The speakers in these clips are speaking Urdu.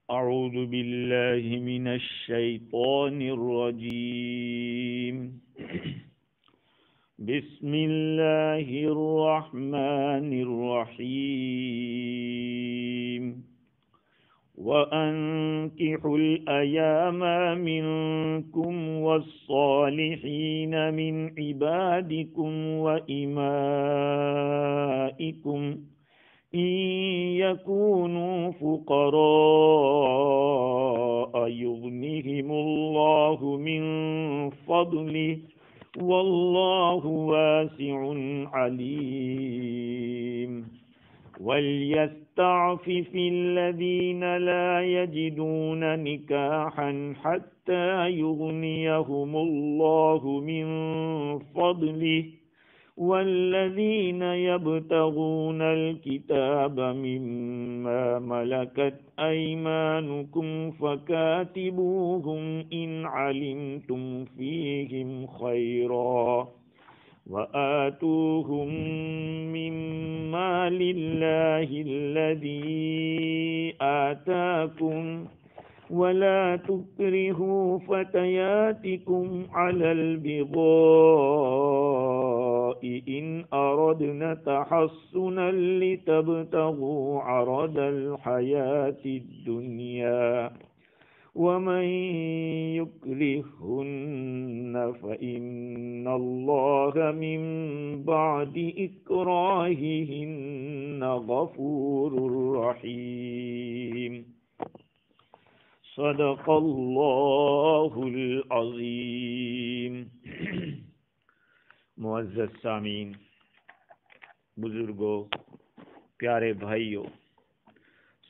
أعوذ بالله من الشيطان الرجيم بسم الله الرحمن الرحيم وأنكحوا الأيام منكم والصالحين من عبادكم وإمائكم إن يكونوا فقراء يغنهم الله من فضله والله واسع عليم وليستعفف الذين لا يجدون نكاحا حتى يغنيهم الله من فضله والذين يبتغون الكتاب مما ملكت أيمانكم فكاتبوهم إن علمتم فيهم خيرا وآتوهم مما لله الذي آتاكم ولا تكرهوا فتياتكم على البغاء إن أردنا تحصنا لتبتغوا عرض الحياة الدنيا ومن يكرهن فإن الله من بعد إكراههن غفور رحيم صدق اللہ العظیم۔ معزز سامعین، بزرگوں، پیارے بھائیوں،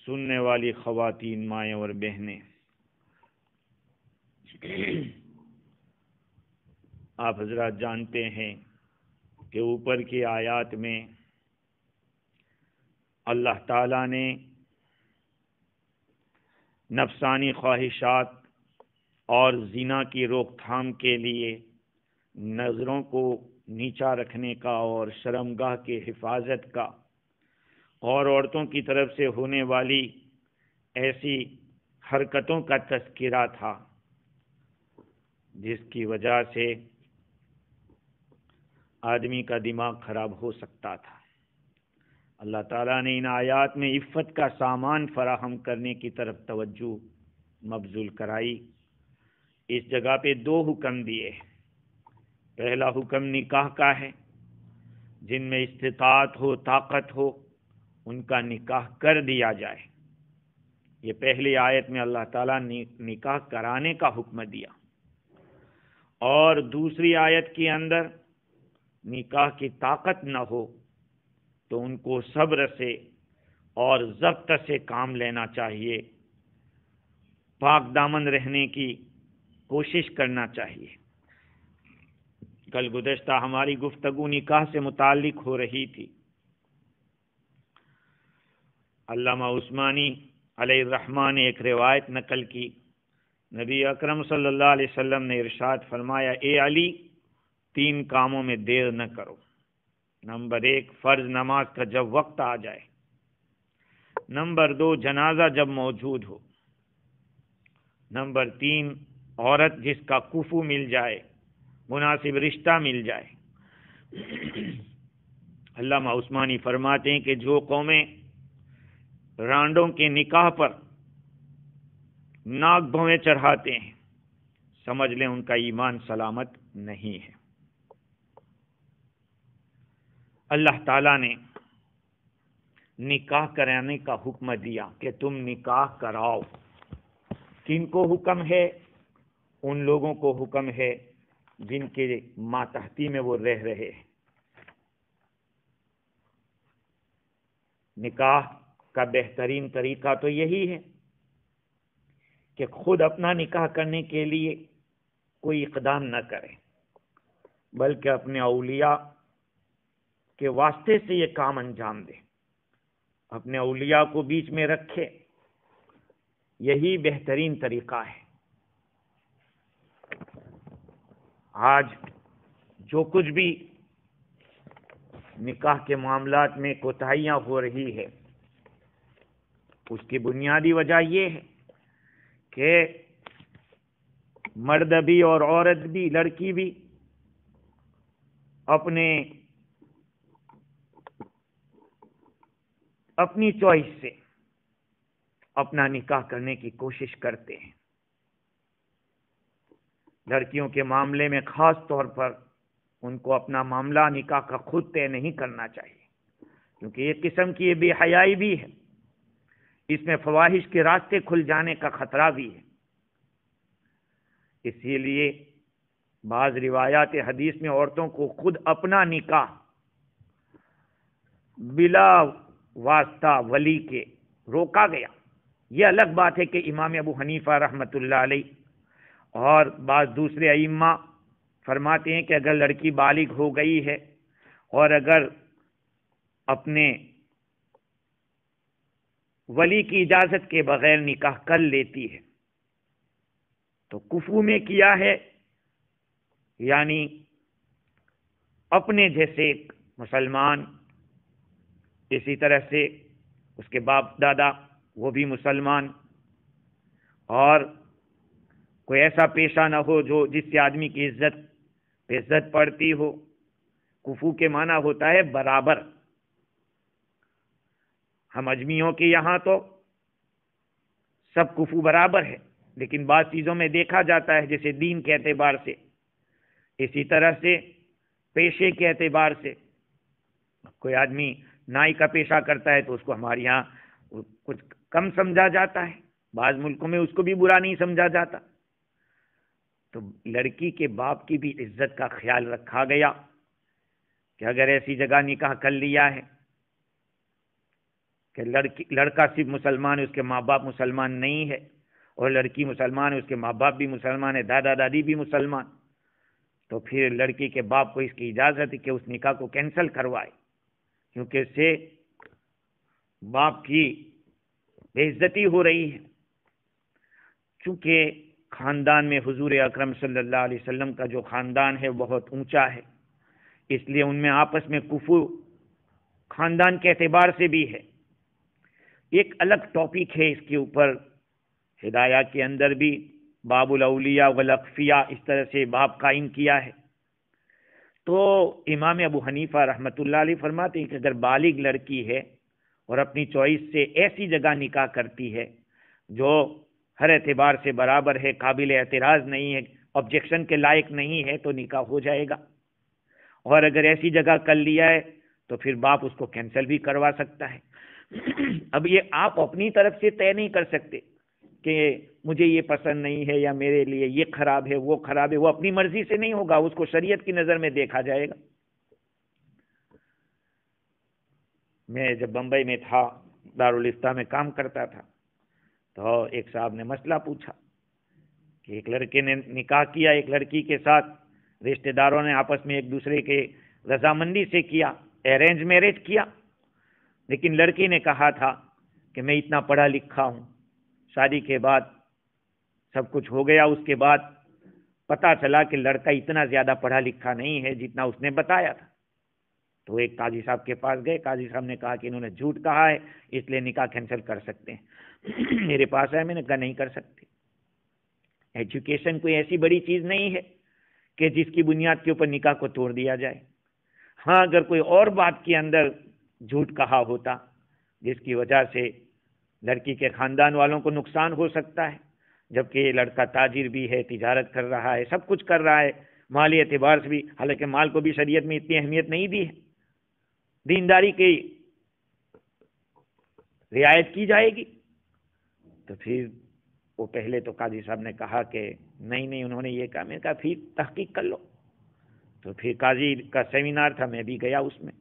سننے والی خواتین، مائیں اور بہنیں، آپ حضرات جانتے ہیں کہ اوپر کی آیات میں اللہ تعالیٰ نے نفسانی خواہشات اور زنا کی روک تھام کے لیے نظروں کو نیچا رکھنے کا اور شرمگاہ کی حفاظت کا اور عورتوں کی طرف سے ہونے والی ایسی حرکتوں کا تذکرہ تھا جس کی وجہ سے آدمی کا دماغ خراب ہو سکتا تھا۔ اللہ تعالیٰ نے ان آیات میں عفت کا سامان فراہم کرنے کی طرف توجہ مبذول کرائی۔ اس جگہ پہ دو حکم دیے۔ پہلا حکم نکاح کا ہے، جن میں استطاعت ہو، طاقت ہو، ان کا نکاح کر دیا جائے۔ یہ پہلی آیت میں اللہ تعالیٰ نے نکاح کرانے کا حکم دیا، اور دوسری آیت کے اندر نکاح کی طاقت نہ ہو تو ان کو صبر سے اور ضبط سے کام لینا چاہیے، پاک دامن رہنے کی کوشش کرنا چاہیے۔ کل گزشتہ ہماری گفتگو نکاح سے متعلق ہو رہی تھی۔ علامہ عثمانی علیہ الرحمہ نے ایک روایت نقل کی۔ نبی اکرم صلی اللہ علیہ وسلم نے ارشاد فرمایا، اے علی، 3 کاموں میں دیر نہ کرو۔ نمبر 1، فرض نماز کا جب وقت آ جائے۔ نمبر 2، جنازہ جب موجود ہو۔ نمبر 3، عورت جس کا کفو مل جائے، مناسب رشتہ مل جائے۔ علامہ عثمانی فرماتے ہیں کہ جو قومیں رانڈوں کے نکاح پر ناک بھویں چڑھاتے ہیں، سمجھ لیں ان کا ایمان سلامت نہیں ہے۔ اللہ تعالیٰ نے نکاح کرانے کا حکم دیا کہ تم نکاح کراؤ۔ کن کو حکم ہے؟ ان لوگوں کو حکم ہے جن کے ماتحتی میں وہ رہ رہے ہیں۔ نکاح کا بہترین طریقہ تو یہی ہے کہ خود اپنا نکاح کرنے کے لیے کوئی اقدام نہ کرے، بلکہ اپنے اولیاء کے واسطے سے یہ کام انجام دے، اپنے اولیاء کو بیچ میں رکھے۔ یہی بہترین طریقہ ہے۔ آج جو کچھ بھی نکاح کے معاملات میں کوتاہیاں ہو رہی ہے، اس کی بنیادی وجہ یہ ہے کہ مرد بھی اور عورت بھی، لڑکی بھی اپنی چوائس سے اپنا نکاح کرنے کی کوشش کرتے ہیں۔ لڑکیوں کے معاملے میں خاص طور پر ان کو اپنا معاملہ نکاح کا خود طے نہیں کرنا چاہیے، کیونکہ ایک قسم کی یہ بے حیائی بھی ہے، اس میں فواحش کے راستے کھل جانے کا خطرہ بھی ہے۔ اسی لیے بعض روایات حدیث میں عورتوں کو خود اپنا نکاح بلا واسطہ ولی کے روکا گیا۔ یہ الگ بات ہے کہ امام ابو حنیفہ رحمۃ اللہ علیہ اور بعض دوسرے ائمہ فرماتے ہیں کہ اگر لڑکی بالغ ہو گئی ہے اور اگر اپنے ولی کی اجازت کے بغیر نکاح کر لیتی ہے تو کفو میں کیا ہے، یعنی اپنے جیسے ایک مسلمان، اسی طرح سے اس کے باپ دادا وہ بھی مسلمان، اور کوئی ایسا پیشہ نہ ہو جس سے آدمی کی عزت پہ عزت پڑتی ہو۔ کفو کے معنی ہوتا ہے برابر۔ ہم اجمیوں کے یہاں تو سب کفو برابر ہے، لیکن بعض چیزوں میں دیکھا جاتا ہے جیسے دین کے اعتبار سے، اسی طرح سے پیشے کے اعتبار سے۔ کوئی آدمی نائی کا پیشہ کرتا ہے تو اس کو ہمارے یہاں کچھ کم سمجھا جاتا ہے، بعض ملکوں میں اس کو بھی برا نہیں سمجھا جاتا۔ تو لڑکی کے باپ کی بھی عزت کا خیال رکھا گیا کہ اگر ایسی جگہ نکاح کر لیا ہے کہ لڑکا صرف مسلمان ہے، اس کے ماں باپ مسلمان نہیں ہے، اور لڑکی مسلمان ہے، اس کے ماں باپ بھی مسلمان ہے، دادا دادی بھی مسلمان، تو پھر لڑکی کے باپ کو اس کی اجازت ہے کہ اس نکاح کو کینسل کروائے، کیونکہ اس سے باپ کی بے عزتی ہو رہی ہے۔ چونکہ خاندان میں حضور اکرم صلی اللہ علیہ وسلم کا جو خاندان ہے بہت اونچا ہے، اس لیے ان میں آپس میں کفو خاندان کے اعتبار سے بھی ہے۔ ایک الگ ٹاپک ہے اس کے اوپر، ہدایہ کے اندر بھی باب الاولیاء والاقفیاء اس طرح سے باب قائم کیا ہے۔ تو امام ابو حنیفہ رحمۃ اللہ علیہ فرماتے ہیں کہ اگر بالغ لڑکی ہے اور اپنی چوائس سے ایسی جگہ نکاح کرتی ہے جو ہر اعتبار سے برابر ہے، قابل اعتراض نہیں ہے، آبجیکشن کے لائق نہیں ہے، تو نکاح ہو جائے گا۔ اور اگر ایسی جگہ کر لیا ہے تو پھر باپ اس کو کینسل بھی کروا سکتا ہے۔ اب یہ آپ اپنی طرف سے طے نہیں کر سکتے کہ مجھے یہ پسند نہیں ہے یا میرے لیے یہ خراب ہے وہ خراب ہے، وہ اپنی مرضی سے نہیں ہوگا، اس کو شریعت کی نظر میں دیکھا جائے گا۔ میں جب بمبئی میں تھا، دارالفتہ میں کام کرتا تھا، تو ایک صاحب نے مسئلہ پوچھا کہ ایک لڑکے نے نکاح کیا ایک لڑکی کے ساتھ، رشتہ داروں نے آپس میں ایک دوسرے کے رضامندی سے کیا، ارینج میرج کیا، لیکن لڑکی نے کہا تھا کہ میں اتنا پڑھا لکھا ہوں، شادی کے بعد سب کچھ ہو گیا، اس کے بعد پتہ چلا کہ لڑکا اتنا زیادہ پڑھا لکھا نہیں ہے جتنا اس نے بتایا تھا۔ تو ایک قاضی صاحب کے پاس گئے، قاضی صاحب نے کہا کہ انہوں نے جھوٹ کہا ہے، اس لیے نکاح کینسل کر سکتے ہیں۔ میرے پاس ہے، میں نے کہا نہیں کر سکتے۔ ایجوکیشن کوئی ایسی بڑی چیز نہیں ہے کہ جس کی بنیاد کے اوپر نکاح کو توڑ دیا جائے۔ ہاں اگر کوئی اور بات کے اندر جھوٹ کہا ہوتا جس کی وجہ سے لڑکی کے خاندان والوں کو نقصان ہو سکتا ہے، جبکہ یہ لڑکا تاجر بھی ہے، تجارت کر رہا ہے، سب کچھ کر رہا ہے، مالی اعتبار سے بھی، حالانکہ مال کو بھی شریعت میں اتنی اہمیت نہیں دی ہے، دینداری کی رعایت کی جائے گی، تو پھر وہ پہلے تو قاضی صاحب نے کہا کہ نہیں انہوں نے یہ کہا۔ میں نے کہا پھر تحقیق کر لو۔ تو پھر قاضی کا سیمینار تھا، میں بھی گیا اس میں،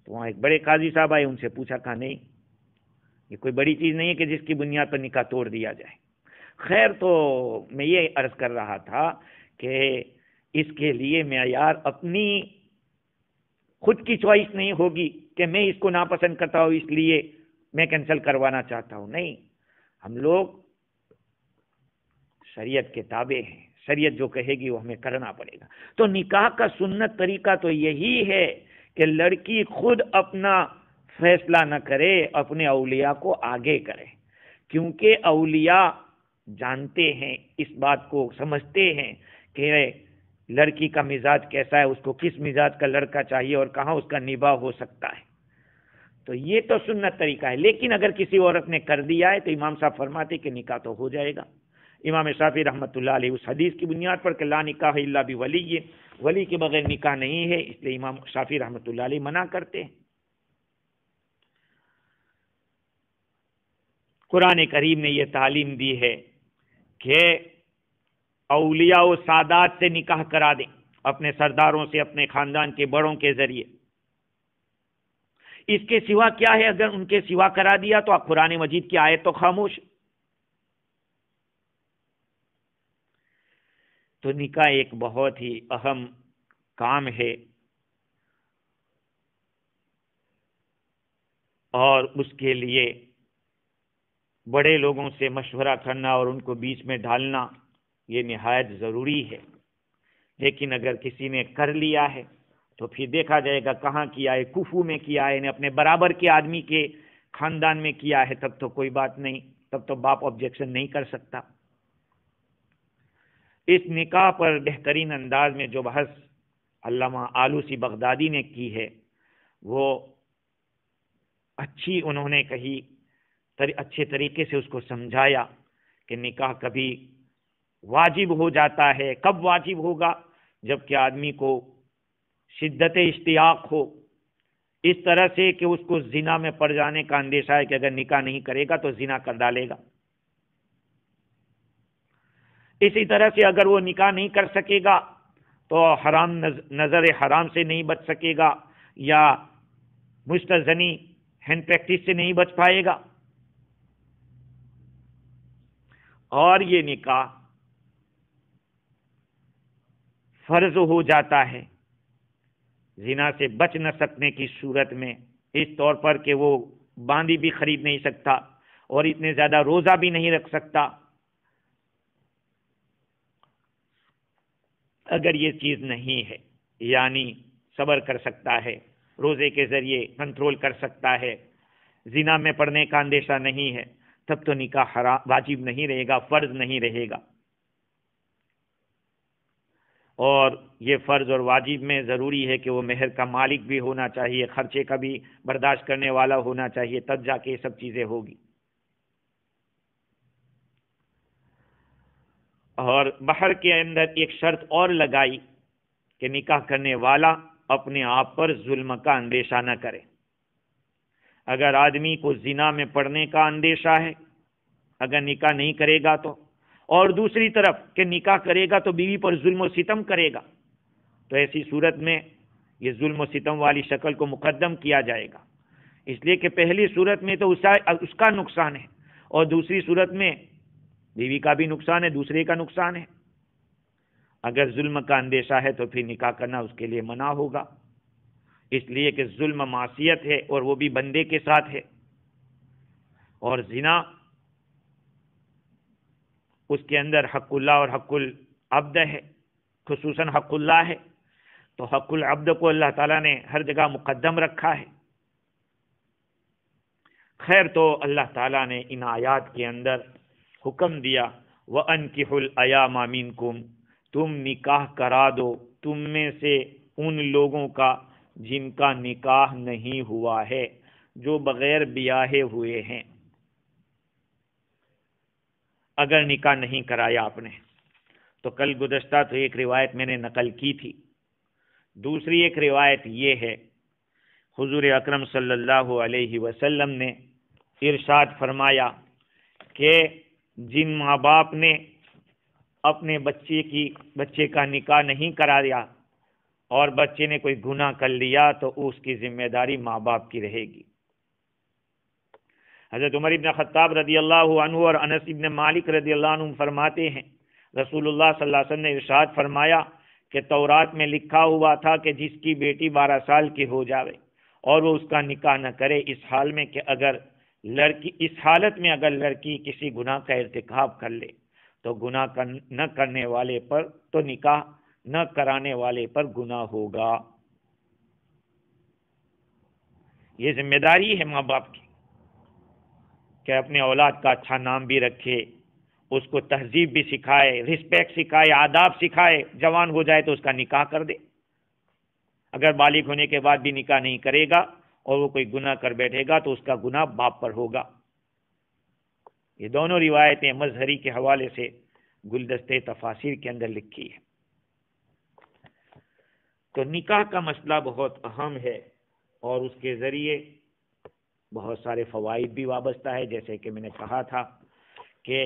تو وہاں ایک بڑے قاضی صاحب آئے، ان سے پوچھا، کہا نہیں یہ کوئی بڑی چیز نہیں ہے کہ جس کی بنیاد پر نکاح توڑ دیا جائے۔ خیر، تو میں یہ عرض کر رہا تھا کہ اس کے لیے معیار اپنی خود کی چوائس نہیں ہوگی کہ میں اس کو ناپسند کرتا ہوں اس لیے میں کینسل کروانا چاہتا ہوں، نہیں، ہم لوگ شریعت کے تابع ہیں، شریعت جو کہے گی وہ ہمیں کرنا پڑے گا۔ تو نکاح کا سنت طریقہ تو یہی ہے کہ لڑکی خود اپنا فیصلہ نہ کرے، اپنے اولیاء کو آگے کرے، کیونکہ اولیاء جانتے ہیں، اس بات کو سمجھتے ہیں کہ لڑکی کا مزاج کیسا ہے، اس کو کس مزاج کا لڑکا چاہیے اور کہاں اس کا نباہ ہو سکتا ہے، تو یہ تو سنت طریقہ ہے۔ لیکن اگر کسی عورت نے کر دیا ہے تو امام صاحب فرماتے کہ نکاح تو ہو جائے گا۔ امام شافعی رحمۃ اللہ علیہ اس حدیث کی بنیاد پر کہ لا نکاح الا بولی، ولی کے بغیر نکاح نہیں ہے، اس لیے امام شافعی رحمۃ اللہ علیہ منع کرتے ہیں۔ قرآن کریم نے یہ تعلیم دی ہے کہ اولیاء و سادات سے نکاح کرا دیں، اپنے سرداروں سے، اپنے خاندان کے بڑوں کے ذریعے۔ اس کے سوا کیا ہے، اگر ان کے سوا کرا دیا تو قرآن مجید کی آیت تو خاموش۔ تو نکاح ایک بہت ہی اہم کام ہے، اور اس کے لیے بڑے لوگوں سے مشورہ کرنا اور ان کو بیچ میں ڈالنا یہ نہایت ضروری ہے۔ لیکن اگر کسی نے کر لیا ہے تو پھر دیکھا جائے گا کہاں کیا ہے، کفو میں کیا ہے، اپنے برابر کے آدمی کے خاندان میں کیا ہے، تب تو کوئی بات نہیں، تب تو باپ آبجیکشن نہیں کر سکتا۔ اس نکاح پر بہترین انداز میں جو بحث علامہ آلوسی بغدادی نے کی ہے وہ اچھی انہوں نے کہی، اچھے طریقے سے اس کو سمجھایا کہ نکاح کبھی واجب ہو جاتا ہے، کب واجب ہوگا، جب کہ آدمی کو شدت اشتیاق ہو، اس طرح سے کہ اس کو زنا میں پڑ جانے کا اندیشہ ہے کہ اگر نکاح نہیں کرے گا تو زنا کر ڈالے گا۔ اسی طرح سے اگر وہ نکاح نہیں کر سکے گا تو حرام نظر حرام سے نہیں بچ سکے گا، یا مستزنی ہینڈ پریکٹس سے نہیں بچ پائے گا۔ اور یہ نکاح فرض ہو جاتا ہے زنا سے بچ نہ سکنے کی صورت میں، اس طور پر کہ وہ باندی بھی خرید نہیں سکتا اور اتنے زیادہ روزہ بھی نہیں رکھ سکتا۔ اگر یہ چیز نہیں ہے، یعنی صبر کر سکتا ہے، روزے کے ذریعے کنٹرول کر سکتا ہے، زنا میں پڑنے کا اندیشہ نہیں ہے، تب تو نکاح واجب نہیں رہے گا، فرض نہیں رہے گا۔ اور یہ فرض اور واجب میں ضروری ہے کہ وہ مہر کا مالک بھی ہونا چاہیے، خرچے کا بھی برداشت کرنے والا ہونا چاہیے، تب جا کے یہ سب چیزیں ہوگی۔ اور بہر کے اندر ایک شرط اور لگائی کہ نکاح کرنے والا اپنے آپ پر ظلم کا اندیشہ نہ کرے۔ اگر آدمی کو زنا میں پڑنے کا اندیشہ ہے اگر نکاح نہیں کرے گا تو، اور دوسری طرف کہ نکاح کرے گا تو بیوی پر ظلم و ستم کرے گا، تو ایسی صورت میں یہ ظلم و ستم والی شکل کو مقدم کیا جائے گا، اس لیے کہ پہلی صورت میں تو اس کا نقصان ہے، اور دوسری صورت میں بیوی کا بھی نقصان ہے، دوسرے کا نقصان ہے۔ اگر ظلم کا اندیشہ ہے تو پھر نکاح کرنا اس کے لیے منع ہوگا، اس لیے کہ ظلم معصیت ہے اور وہ بھی بندے کے ساتھ ہے، اور زنا اس کے اندر حق اللہ اور حق العبد ہے، خصوصاً حق اللہ ہے، تو حق العبد کو اللہ تعالیٰ نے ہر جگہ مقدم رکھا ہے۔ خیر، تو اللہ تعالیٰ نے ان آیات کے اندر حکم دیا وَأَنْكِحُوا الْأَيَامَ مِنْكُمْ، تم نکاح کرا دو تم میں سے ان لوگوں کا جن کا نکاح نہیں ہوا ہے، جو بغیر بیاہے ہوئے ہیں۔ اگر نکاح نہیں کرایا آپ نے تو کل گزشتہ تو ایک روایت میں نے نقل کی تھی، دوسری ایک روایت یہ ہے، حضور اکرم صلی اللہ علیہ وسلم نے ارشاد فرمایا کہ جن ماں باپ نے اپنے بچے کا نکاح نہیں کرا دیا اور بچے نے کوئی گناہ کر لیا تو اس کی ذمہ داری ماں باپ کی رہے گی۔ حضرت عمر ابن خطاب رضی اللہ عنہ اور انس ابن مالک رضی اللہ عنہ فرماتے ہیں رسول اللہ صلی اللہ علیہ وسلم نے ارشاد فرمایا کہ تورات میں لکھا ہوا تھا کہ جس کی بیٹی 12 سال کی ہو جاوے اور وہ اس کا نکاح نہ کرے، اس حالت میں اگر لڑکی کسی گناہ کا ارتکاب کر لے تو گناہ نہ کرنے والے پر تو نکاح نہ کرانے والے پر گناہ ہوگا۔ یہ ذمہ داری ہے ماں باپ کی کہ اپنے اولاد کا اچھا نام بھی رکھے، اس کو تہذیب بھی سکھائے، رسپیکٹ سکھائے، آداب سکھائے، جوان ہو جائے تو اس کا نکاح کر دے۔ اگر بالغ ہونے کے بعد بھی نکاح نہیں کرے گا اور وہ کوئی گناہ کر بیٹھے گا تو اس کا گناہ باپ پر ہوگا۔ یہ دونوں روایتیں مظہری کے حوالے سے گلدستے تفاسیر کے اندر لکھی ہے۔ تو نکاح کا مسئلہ بہت اہم ہے اور اس کے ذریعے بہت سارے فوائد بھی وابستہ ہے، جیسے کہ میں نے کہا تھا کہ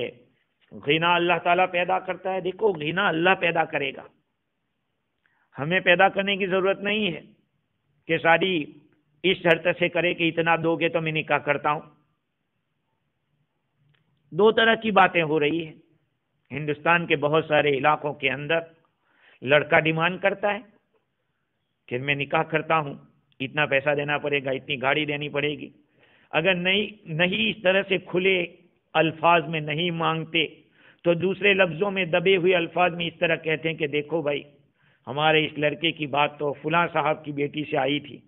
غنا اللہ تعالیٰ پیدا کرتا ہے۔ دیکھو، غنا اللہ پیدا کرے گا، ہمیں پیدا کرنے کی ضرورت نہیں ہے کہ شادی اس شرط سے کرے کہ اتنا دو گے تو میں نکاح کرتا ہوں۔ دو طرح کی باتیں ہو رہی ہیں ہندوستان کے بہت سارے علاقوں کے اندر۔ لڑکا ڈیمانڈ کرتا ہے کہ میں نکاح کرتا ہوں، اتنا پیسہ دینا پڑے گا، اتنی گاڑی دینی پڑے گی۔ اگر نہیں اس طرح سے کھلے الفاظ میں نہیں مانگتے تو دوسرے لفظوں میں دبے ہوئے الفاظ میں اس طرح کہتے ہیں کہ دیکھو بھائی، ہمارے اس لڑکے کی بات تو فلاں صاحب کی بیٹی سے آئی تھی،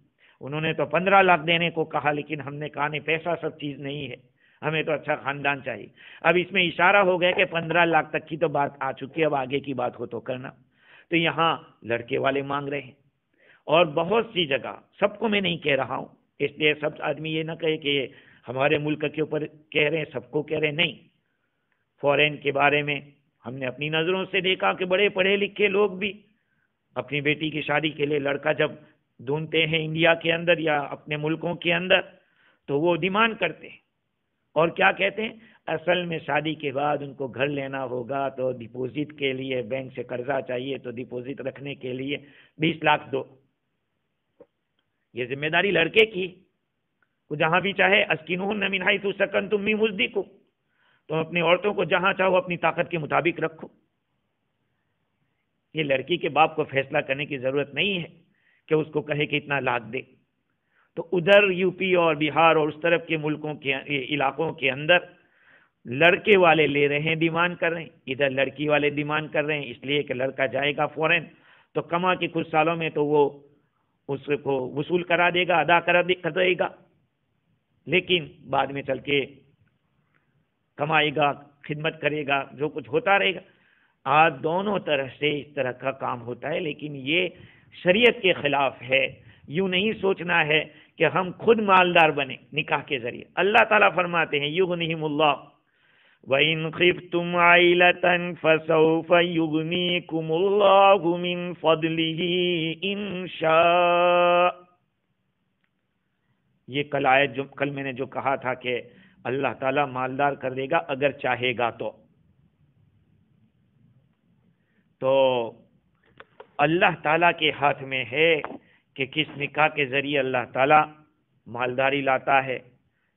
انہوں نے تو 15 لاکھ دینے کو کہا، لیکن ہم نے کہا نہیں، پیسہ سب چیز نہیں ہے، ہمیں تو اچھا خاندان چاہیے۔ اب اس میں اشارہ ہو گیا کہ 15 لاکھ تک کی تو بات آ چکی ہے، اب آگے کی بات ہو تو کرنا۔ تو یہاں لڑکے والے مانگ رہے ہیں، اور بہت سی جگہ، سب کو میں نہیں کہہ رہا ہوں، اس لیے سب آدمی یہ نہ کہے کہ ہمارے ملک کے اوپر کہہ رہے ہیں، سب کو کہہ رہے ہیں، نہیں۔ فورین کے بارے میں ہم نے اپنی نظروں سے دیکھا کہ بڑے پڑھے لکھے لوگ بھی اپنی بیٹی کی شادی کے لیے لڑکا جب ڈھونڈتے ہیں انڈیا کے اندر یا اپنے ملکوں کے اندر تو وہ ڈیمانڈ کرتے ہیں، اور کیا کہتے ہیں؟ اصل میں شادی کے بعد ان کو گھر لینا ہوگا تو ڈپوزٹ کے لیے بینک سے قرضہ چاہیے، تو ڈپوزٹ رکھنے کے لیے 20 لاکھ دو۔ یہ ذمہ داری لڑکے کی، وہ جہاں بھی چاہے اسکنہن من حیث سکنتم من وجدکم، تم اپنی عورتوں کو جہاں چاہو اپنی طاقت کے مطابق رکھو۔ یہ لڑکی کے باپ کو فیصلہ کرنے کی ضرورت نہیں ہے کہ اس کو کہے کہ اتنا لاکھ دے۔ تو ادھر یو پی اور بہار اور اس طرف کے ملکوں کے علاقوں کے اندر لڑکے والے لے رہے ہیں، ڈیمانڈ کر رہے ہیں، ادھر لڑکی والے ڈیمانڈ کر رہے ہیں، اس لیے کہ لڑکا جائے گا فورن تو کما کے کچھ سالوں میں تو وہ اس کو وصول کرا دے گا، ادا کر دے گا، لیکن بعد میں چل کے کمائے گا، خدمت کرے گا، جو کچھ ہوتا رہے گا۔ آج دونوں طرح سے اس طرح کا کام ہوتا ہے، لیکن یہ شریعت کے خلاف ہے۔ یوں نہیں سوچنا ہے کہ ہم خود مالدار بنے نکاح کے ذریعے۔ اللہ تعالیٰ فرماتے ہیں یغنیہم اللہ وَإِنْ خِفْتُمْ عَائِلَةً فَسَوْفَ يُغْنِيكُمُ اللَّهُ مِنْ فَضْلِهِ إِنْ شَاءَ۔ یہ کل میں نے جو کہا تھا کہ اللہ تعالیٰ مالدار کر دے گا اگر چاہے گا تو اللہ تعالیٰ کے ہاتھ میں ہے کہ کس نکاح کے ذریعے اللہ تعالیٰ مالداری لاتا ہے۔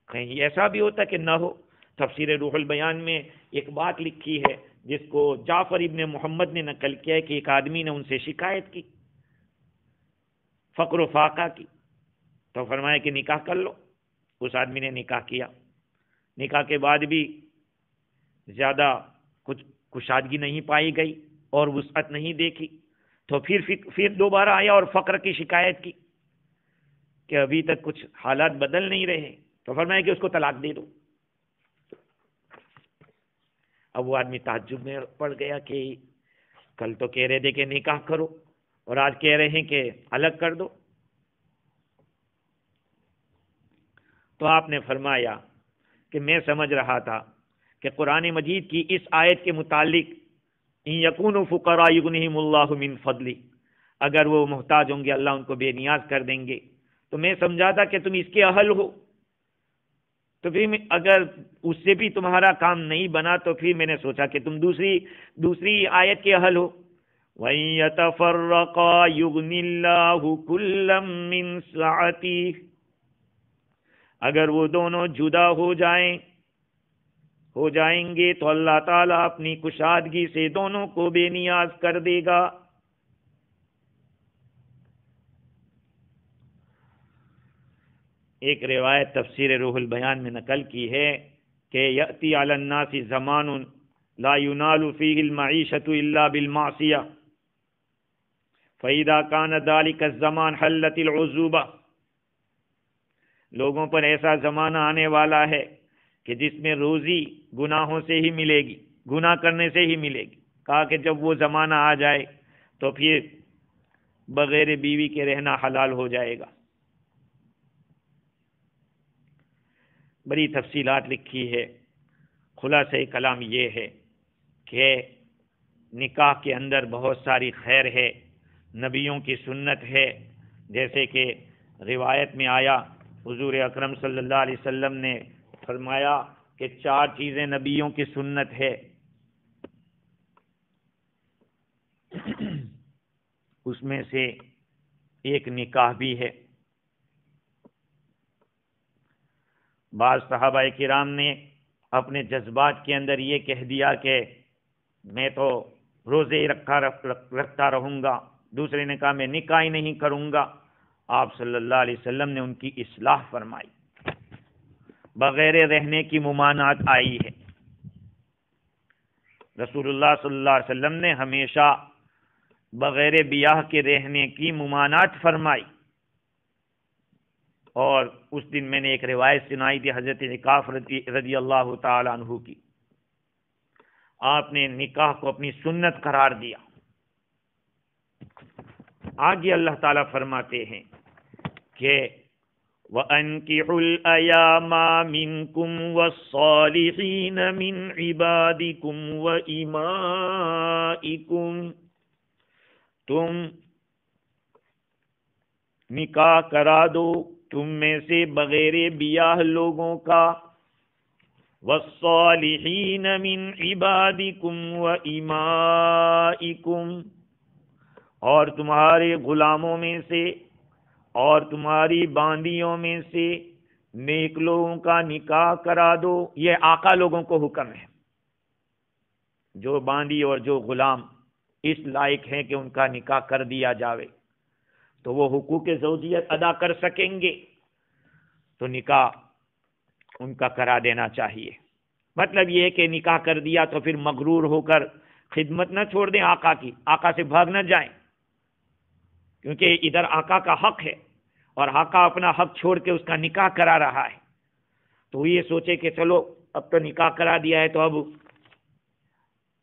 کہیں ایسا بھی ہوتا کہ نہ ہو۔ تفسیر روح البیان میں ایک بات لکھی ہے جس کو جعفر ابن محمد نے نقل کیا ہے کہ ایک آدمی نے ان سے شکایت کی، فقر و فاقہ کی، تو فرمایا کہ نکاح کر لو۔ اس آدمی نے نکاح کیا، نکاح کے بعد بھی زیادہ کچھ کشادگی نہیں پائی گئی اور وسعت نہیں دیکھی، تو پھر دوبارہ آیا اور فقر کی شکایت کی کہ ابھی تک کچھ حالات بدل نہیں رہے، تو فرمایا کہ اس کو طلاق دے دو۔ اب وہ آدمی تعجب میں پڑ گیا کہ کل تو کہہ رہے تھے کہ نکاح کرو اور آج کہہ رہے ہیں کہ الگ کر دو۔ تو آپ نے فرمایا کہ میں سمجھ رہا تھا کہ قرآن مجید کی اس آیت کے متعلق ان یکونوا فقراء یغنیہم اللہ من فضلہ، اگر وہ محتاج ہوں گے اللہ ان کو بے نیاز کر دیں گے، تو میں سمجھا تھا کہ تم اس کے اہل ہو۔ تو پھر اگر اس سے بھی تمہارا کام نہیں بنا تو پھر میں نے سوچا کہ تم دوسری آیت کے اہل ہو، وَإِن يَتَفَرَّقَا يُغْنِ اللَّهُ كُلًّا مِّن سَعَتِهِ، اگر وہ دونوں جدا ہو جائیں گے تو اللہ تعالیٰ اپنی کشادگی سے دونوں کو بے نیاز کر دے گا۔ ایک روایت تفسیر روح البیان میں نقل کی ہے کہ یأتی علی الناس زمان لا ینال فیہ المعیشۃ الا بالمعصیہ فاذا کان ذلک الزمان حلت العزوبہ، لوگوں پر ایسا زمانہ آنے والا ہے کہ جس میں روزی گناہوں سے ہی ملے گی، گناہ کرنے سے ہی ملے گی۔ کہا کہ جب وہ زمانہ آ جائے تو پھر بغیر بیوی کے رہنا حلال ہو جائے گا۔ بڑی تفصیلات لکھی ہے، خلاصہ کلام یہ ہے کہ نکاح کے اندر بہت ساری خیر ہے، نبیوں کی سنت ہے، جیسے کہ روایت میں آیا حضور اکرم صلی اللہ علیہ وسلم نے فرمایا کہ 4 چیزیں نبیوں کی سنت ہے، اس میں سے ایک نکاح بھی ہے۔ بعض صحابہ کرام نے اپنے جذبات کے اندر یہ کہہ دیا کہ میں تو روزے رکھتا رہوں گا، دوسرے نے کہا میں نکاح ہی نہیں کروں گا۔ آپ صلی اللہ علیہ وسلم نے ان کی اصلاح فرمائی، بغیر رہنے کی ممانعت آئی ہے۔ رسول اللہ صلی اللہ علیہ وسلم نے ہمیشہ بغیر بیاہ کے رہنے کی ممانعت فرمائی، اور اس دن میں نے ایک روایت سنائی تھی حضرت عکاف رضی اللہ تعالی عنہ کی، آپ نے نکاح کو اپنی سنت قرار دیا۔ آگے اللہ تعالیٰ فرماتے ہیں کہ وَأَنكِحُوا الْأَيَامَ مِنكُمْ وَالصَّالِحِينَ مِنْ عِبَادِكُمْ وَإِمَائِكُمْ، تم نکاح کرا دو تم میں سے بغیر بیاہ لوگوں کا، وَالصَّالِحِينَ مِنْ عِبَادِكُمْ وَإِمَائِكُمْ، اور تمہارے غلاموں میں سے اور تمہاری باندیوں میں سے نیک لوگوں کا نکاح کرا دو۔ یہ آقا لوگوں کو حکم ہے، جو باندی اور جو غلام اس لائق ہیں کہ ان کا نکاح کر دیا جاوے تو وہ حقوق زوجیت ادا کر سکیں گے، تو نکاح ان کا کرا دینا چاہیے۔ مطلب یہ ہے کہ نکاح کر دیا تو پھر مغرور ہو کر خدمت نہ چھوڑ دیں آقا کی، آقا سے بھاگ نہ جائیں، کیونکہ ادھر آقا کا حق ہے اور آقا اپنا حق چھوڑ کے اس کا نکاح کرا رہا ہے، تو وہ یہ سوچے کہ چلو اب تو نکاح کرا دیا ہے تو اب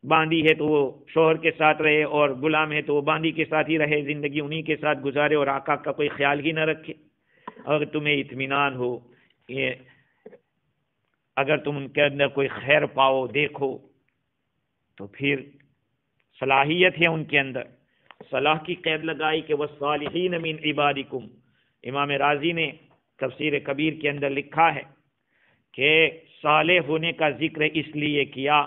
باندی ہے تو وہ شوہر کے ساتھ رہے اور غلام ہے تو وہ باندی کے ساتھ ہی رہے، زندگی انہی کے ساتھ گزارے اور آقا کا کوئی خیال ہی نہ رکھے۔ اگر تمہیں اطمینان ہو، اگر تم ان کے اندر کوئی خیر پاؤ دیکھو تو پھر صلاحیت ہے ان کے اندر، صلاح کی قید لگائی کہ وَالصَّالِحِينَ مِنْ عِبَادِكُمْ۔ امام رازی نے تفسیر کبیر کے اندر لکھا ہے کہ صالح ہونے کا ذکر اس لیے کیا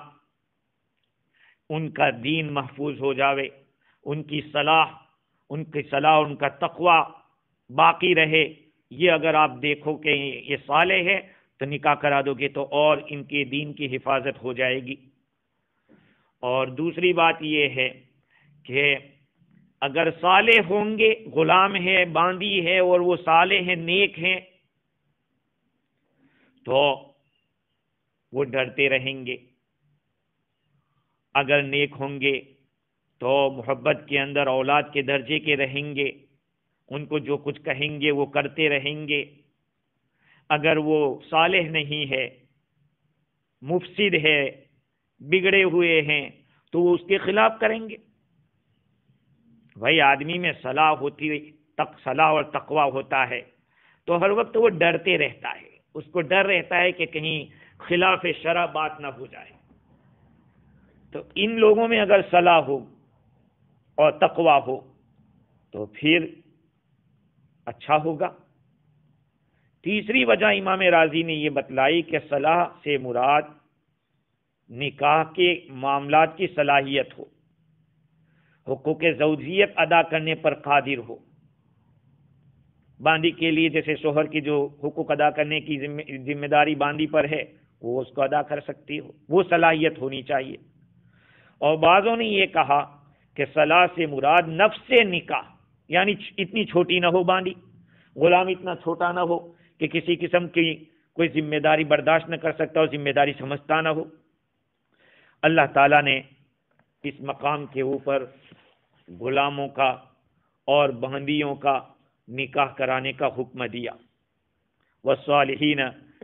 ان کا دین محفوظ ہو جاوے، ان کی صلاح ان کا تقوی باقی رہے۔ یہ اگر آپ دیکھو کہ یہ صالح ہے تو نکاح کرا دو گے تو اور ان کے دین کی حفاظت ہو جائے گی۔ اور دوسری بات یہ ہے کہ اگر صالح ہوں گے، غلام ہے باندی ہے اور وہ صالح ہیں نیک ہیں تو وہ ڈرتے رہیں گے، اگر نیک ہوں گے تو محبت کے اندر اولاد کے درجے کے رہیں گے، ان کو جو کچھ کہیں گے وہ کرتے رہیں گے۔ اگر وہ صالح نہیں ہے، مفسد ہے، بگڑے ہوئے ہیں تو وہ اس کے خلاف کریں گے۔ بھائی آدمی میں صلاح اور تقوی ہوتا ہے تو ہر وقت وہ ڈرتے رہتا ہے، اس کو ڈر رہتا ہے کہ کہیں خلاف شرع بات نہ ہو جائے۔ تو ان لوگوں میں اگر صلاح ہو اور تقوی ہو تو پھر اچھا ہوگا۔ تیسری وجہ امام رازی نے یہ بتلائی کہ صلاح سے مراد نکاح کے معاملات کی صلاحیت ہو، حقوق زوجیت ادا کرنے پر قادر ہو۔ باندی کے لیے جیسے شوہر کی جو حقوق ادا کرنے کی ذمہ داری باندی پر ہے وہ اس کو ادا کر سکتی ہو، وہ صلاحیت ہونی چاہیے۔ اور بعضوں نے یہ کہا کہ صلاح سے مراد نفس نکاح، یعنی اتنی چھوٹی نہ ہو باندی، غلام اتنا چھوٹا نہ ہو کہ کسی قسم کی کوئی ذمہ داری برداشت نہ کر سکتا ہو، ذمہ داری سمجھتا نہ ہو۔ اللہ تعالیٰ نے اس مقام کے اوپر غلاموں کا اور باندیوں کا نکاح کرانے کا حکم دیا، وَالصَّالِحِينَ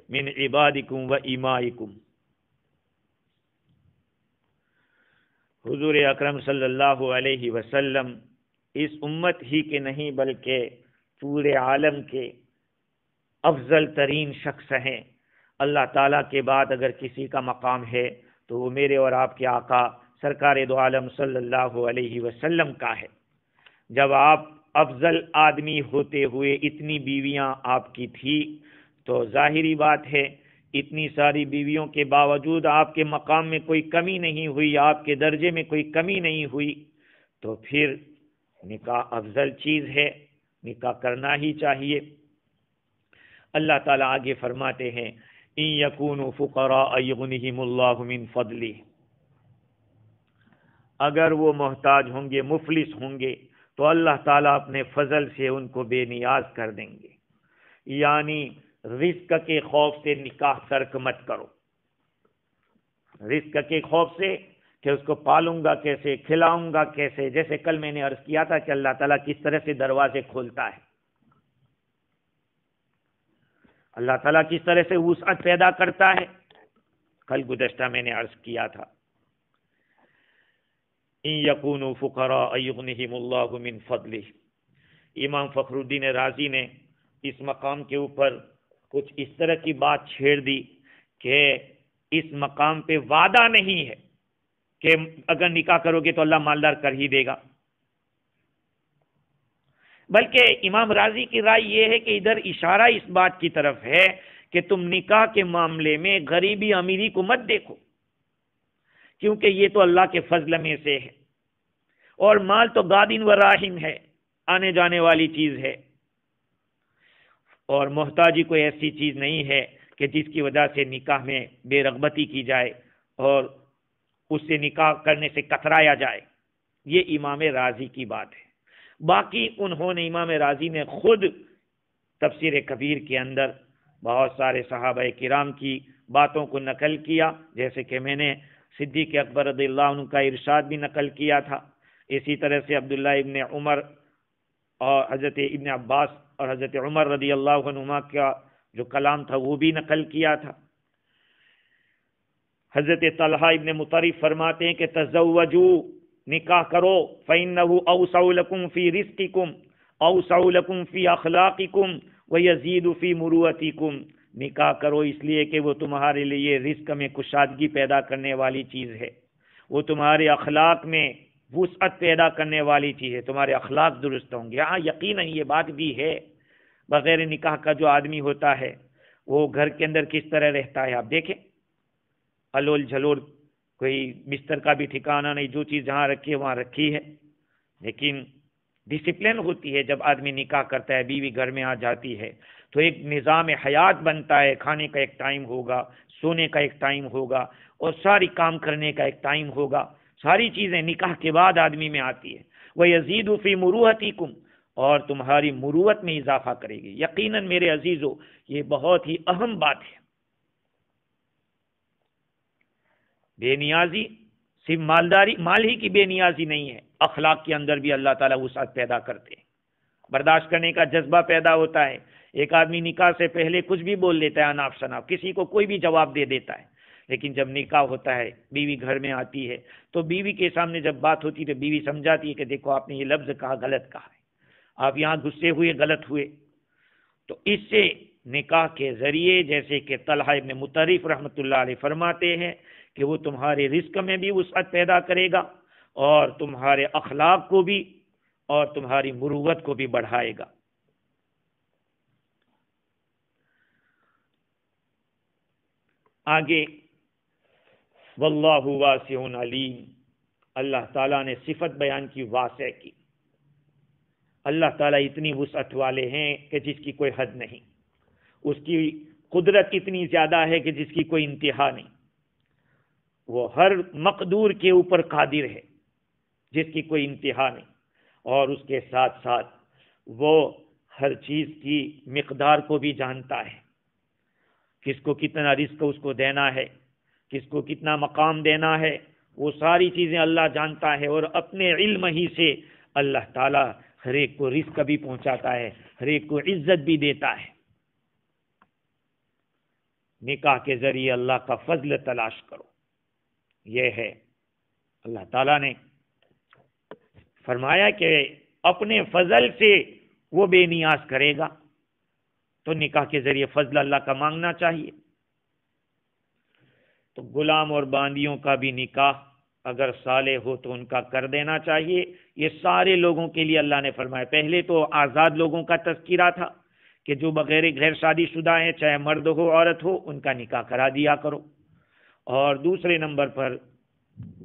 مِنْ عِبَادِكُمْ وَإِمَائِكُمْ۔ حضور اکرم صلی اللہ علیہ وسلم اس امت ہی کے نہیں بلکہ پورے عالم کے افضل ترین شخص ہیں۔ اللہ تعالیٰ کے بعد اگر کسی کا مقام ہے تو وہ میرے اور آپ کے آقا سرکار دو عالم صلی اللہ علیہ وسلم کا ہے۔ جب آپ افضل آدمی ہوتے ہوئے اتنی بیویاں آپ کی تھی تو ظاہری بات ہے اتنی ساری بیویوں کے باوجود آپ کے مقام میں کوئی کمی نہیں ہوئی، آپ کے درجے میں کوئی کمی نہیں ہوئی، تو پھر نکاح افضل چیز ہے، نکاح کرنا ہی چاہیے۔ اللہ تعالیٰ آگے فرماتے ہیں ان یکونوا فقراء یغنہم اللہ من فضلہ، اگر وہ محتاج ہوں گے، مفلس ہوں گے تو اللہ تعالیٰ اپنے فضل سے ان کو بے نیاز کر دیں گے۔ یعنی رزق کے خوف سے نکاح ترک مت کرو، رزق کے خوف سے کہ اس کو پالوں گا کیسے، کھلاؤں گا کیسے، جیسے کل میں نے عرض کیا تھا کہ اللہ تعالیٰ کس طرح سے دروازے کھولتا ہے، اللہ تعالیٰ کس طرح سے وسعت پیدا کرتا ہے، کل گزشتہ میں نے عرض کیا تھا ان یکونوا فقراء یغنہم اللہ من فضلہ۔ امام فخر الدین رازی نے اس مقام کے اوپر کچھ اس طرح کی بات چھیڑ دی کہ اس مقام پہ وعدہ نہیں ہے کہ اگر نکاح کرو گے تو اللہ مالدار کر ہی دے گا، بلکہ امام راضی کی رائے یہ ہے کہ ادھر اشارہ اس بات کی طرف ہے کہ تم نکاح کے معاملے میں غریبی امیری کو مت دیکھو، کیونکہ یہ تو اللہ کے فضل میں سے ہے، اور مال تو غادن و راہن ہے، آنے جانے والی چیز ہے، اور محتاجی کوئی ایسی چیز نہیں ہے کہ جس کی وجہ سے نکاح میں بے رغبتی کی جائے اور اس سے نکاح کرنے سے کترایا جائے۔ یہ امام راضی کی بات ہے۔ باقی انہوں نے، امام راضی نے خود تفسیر کبیر کے اندر بہت سارے صحابہ کرام کی باتوں کو نقل کیا، جیسے کہ میں نے صدیق اکبر رضی اللہ عنہ کا ارشاد بھی نقل کیا تھا، اسی طرح سے عبداللہ ابن عمر اور حضرت ابن عباس اور حضرت عمر رضی اللہ عنہما کا جو کلام تھا وہ بھی نقل کیا تھا۔ حضرت طلحہ ابن مطرف فرماتے ہیں کہ تزوجوا، نکاح کرو، فإنه أوسع لكم في رزقكم أوسع لكم في أخلاقكم ويزيد في مروتكم، نکاح کرو اس لیے کہ وہ تمہارے لیے رزق میں کشادگی پیدا کرنے والی چیز ہے، وہ تمہارے اخلاق میں وسعت پیدا کرنے والی چیز ہے، تمہارے اخلاق درست ہوں گے۔ ہاں یقیناً یہ بات بھی ہے، بغیر نکاح کا جو آدمی ہوتا ہے وہ گھر کے اندر کس طرح رہتا ہے، آپ دیکھیں الول جھلول، کوئی بستر کا بھی ٹھکانہ نہیں، جو چیز جہاں رکھی ہے وہاں رکھی ہے، لیکن ڈسپلن ہوتی ہے جب آدمی نکاح کرتا ہے، بیوی گھر میں آ جاتی ہے تو ایک نظام حیات بنتا ہے، کھانے کا ایک ٹائم ہوگا، سونے کا ایک ٹائم ہوگا، اور ساری کام کرنے کا ایک ٹائم ہوگا، ساری چیزیں نکاح کے بعد آدمی میں آتی ہے۔ وَيَزِيدُ فِي مُرُوَتِكُمْ، اور تمہاری مروت میں اضافہ کرے گی۔ یقیناً میرے عزیزو یہ بہت ہی اہم بات ہے۔ بے نیازی صرف مالداری، مال ہی کی بے نیازی نہیں ہے، اخلاق کے اندر بھی اللہ تعالیٰ وسعت پیدا کرتے ہیں، برداشت کرنے کا جذبہ پیدا ہوتا ہے۔ ایک آدمی نکاح سے پہلے کچھ بھی بول لیتا ہے، اناپ شناپ، کسی کو کوئی بھی جواب دے دیتا ہے، لیکن جب نکاح ہوتا ہے، بیوی گھر میں آتی ہے تو بیوی کے سامنے جب بات ہوتی ہے تو بیوی سمجھاتی ہے کہ دیکھو آپ نے یہ لفظ کہا، غلط کہا ہے، آپ یہاں غصے ہوئے، غلط ہوئے۔ تو اس سے نکاح کے ذریعے، جیسے کہ طلحہ ابن مطرف رحمۃ اللہ علیہ فرماتے ہیں کہ وہ تمہارے رزق میں بھی وسعت پیدا کرے گا اور تمہارے اخلاق کو بھی اور تمہاری مروت کو بھی بڑھائے گا۔ آگے واللہ واسع علیم، اللہ تعالیٰ نے صفت بیان کی واسع کی۔ اللہ تعالیٰ اتنی وسعت والے ہیں کہ جس کی کوئی حد نہیں، اس کی قدرت اتنی زیادہ ہے کہ جس کی کوئی انتہا نہیں، وہ ہر مقدور کے اوپر قادر ہے جس کی کوئی انتہا نہیں، اور اس کے ساتھ ساتھ وہ ہر چیز کی مقدار کو بھی جانتا ہے، کس کو کتنا رزق اس کو دینا ہے، کس کو کتنا مقام دینا ہے، وہ ساری چیزیں اللہ جانتا ہے، اور اپنے علم ہی سے اللہ تعالیٰ ہر ایک کو رزق بھی پہنچاتا ہے، ہر ایک کو عزت بھی دیتا ہے۔ نکاح کے ذریعے اللہ کا فضل تلاش کرو، یہ ہے اللہ تعالیٰ نے فرمایا کہ اپنے فضل سے وہ بے نیاز کرے گا، تو نکاح کے ذریعے فضل اللہ کا مانگنا چاہیے۔ تو غلام اور باندیوں کا بھی نکاح اگر صالح ہو تو ان کا کر دینا چاہیے۔ یہ سارے لوگوں کے لیے اللہ نے فرمایا۔ پہلے تو آزاد لوگوں کا تذکرہ تھا کہ جو بغیر غیر شادی شدہ ہیں، چاہے مرد ہو عورت ہو، ان کا نکاح کرا دیا کرو، اور دوسرے نمبر پر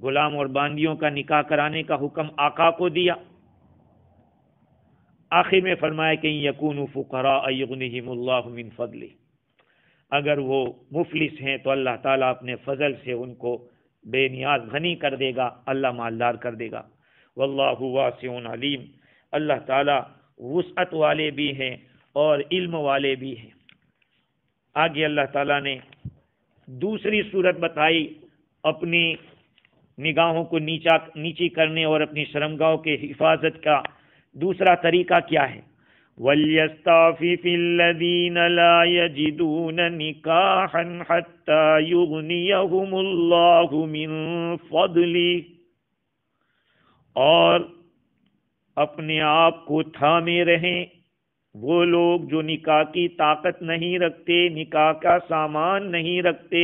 غلام اور باندیوں کا نکاح کرانے کا حکم آقا کو دیا۔ آخر میں فرمایا کہ یکونوا فقراء یغنیہم اللہ من فضلہ، اگر وہ مفلس ہیں تو اللہ تعالیٰ اپنے فضل سے ان کو بے نیاز غنی کر دے گا، اللہ مالدار کر دے گا۔ واللہ واسع علیم، اللہ تعالیٰ وسعت والے بھی ہیں اور علم والے بھی ہیں۔ آگے اللہ تعالیٰ نے دوسری صورت بتائی اپنی نگاہوں کو نیچی کرنے اور اپنی شرمگاہوں کے حفاظت کا دوسرا طریقہ کیا ہے؟ وَلْيَسْتَعْفِفِ الَّذِينَ لَا يَجِدُونَ نِكَاحًا حَتَّى يُغْنِيَهُمُ اللَّهُ مِن فَضْلِهِ، اور اپنے آپ کو تھامے رہیں وہ لوگ جو نکاح کی طاقت نہیں رکھتے، نکاح کا سامان نہیں رکھتے،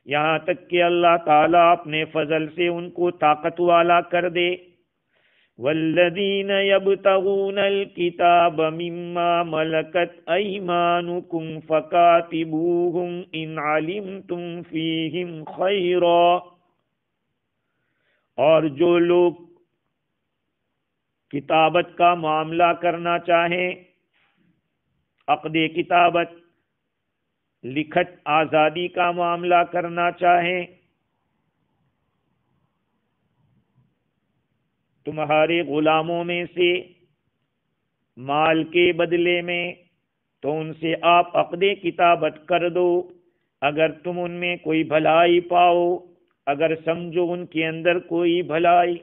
یہاں تک کہ اللہ تعالیٰ اپنے فضل سے ان کو طاقت والا کر دے۔ والذین یبتغون الکتاب مما ملکت ایمانکم فکاتبوہم ان علمتم فیہم خیرا، اور جو لوگ کتابت کا معاملہ کرنا چاہیں، عقد کتابت، لکھت آزادی کا معاملہ کرنا چاہیں، تمہارے غلاموں میں سے مال کے بدلے میں، تو ان سے آپ عقد کتابت کر دو۔ اگر تم ان میں کوئی بھلائی پاؤ، اگر سمجھو ان کے اندر کوئی بھلائی،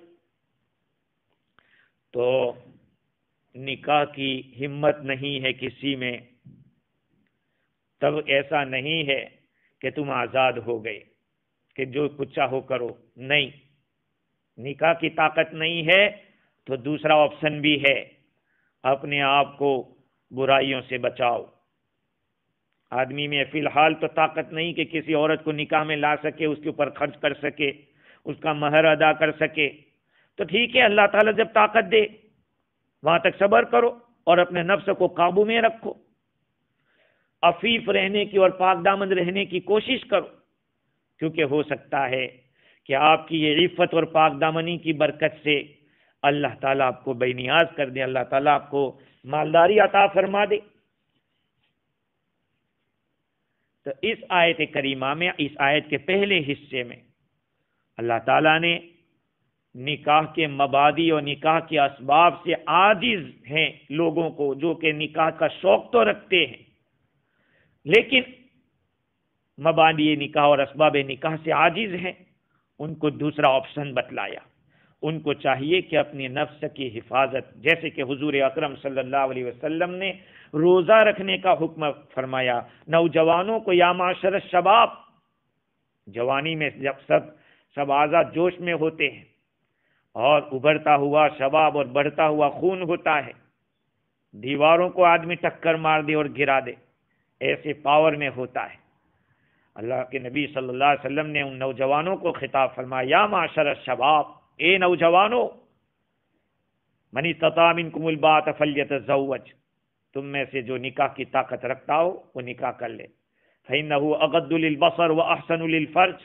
تو نکاح کی ہمت نہیں ہے کسی میں، تب ایسا نہیں ہے کہ تم آزاد ہو گئے کہ جو کچھ چاہو کرو، نہیں، نکاح کی طاقت نہیں ہے تو دوسرا آپشن بھی ہے، اپنے آپ کو برائیوں سے بچاؤ۔ آدمی میں فی الحال تو طاقت نہیں کہ کسی عورت کو نکاح میں لا سکے، اس کے اوپر خرچ کر سکے، اس کا مہر ادا کر سکے، تو ٹھیک ہے، اللہ تعالیٰ جب طاقت دے وہاں تک صبر کرو اور اپنے نفس کو قابو میں رکھو، عفیف رہنے کی اور پاک دامن رہنے کی کوشش کرو، کیونکہ ہو سکتا ہے کہ آپ کی یہ عفت اور پاک دامنی کی برکت سے اللہ تعالیٰ آپ کو بے نیاز کر دے، اللہ تعالیٰ آپ کو مالداری عطا فرما دے۔ تو اس آیت کریمہ میں، اس آیت کے پہلے حصے میں اللہ تعالیٰ نے نکاح کے مبادی اور نکاح کے اسباب سے عاجز ہیں لوگوں کو، جو کہ نکاح کا شوق تو رکھتے ہیں لیکن مبادی نکاح اور اسباب نکاح سے عاجز ہیں، ان کو دوسرا آپشن بتلایا۔ ان کو چاہیے کہ اپنے نفس کی حفاظت، جیسے کہ حضور اکرم صلی اللہ علیہ وسلم نے روزہ رکھنے کا حکم فرمایا نوجوانوں کو، یا معاشر الشباب، جوانی میں جب سب آزاد جوش میں ہوتے ہیں اور ابھرتا ہوا شباب اور بڑھتا ہوا خون ہوتا ہے، دیواروں کو آدمی ٹکر مار دے اور گرا دے، ایسے پاور میں ہوتا ہے۔ اللہ کے نبی صلی اللہ علیہ وسلم نے ان نوجوانوں کو خطاب فرمایا، یا معاشر الشباب، اے نوجوانوں، من استطاع منکم الباءۃ فلیتزوج، تم میں سے جو نکاح کی طاقت رکھتا ہو وہ نکاح کر لے، فإنہ اغض للبصر واحسن للفرج،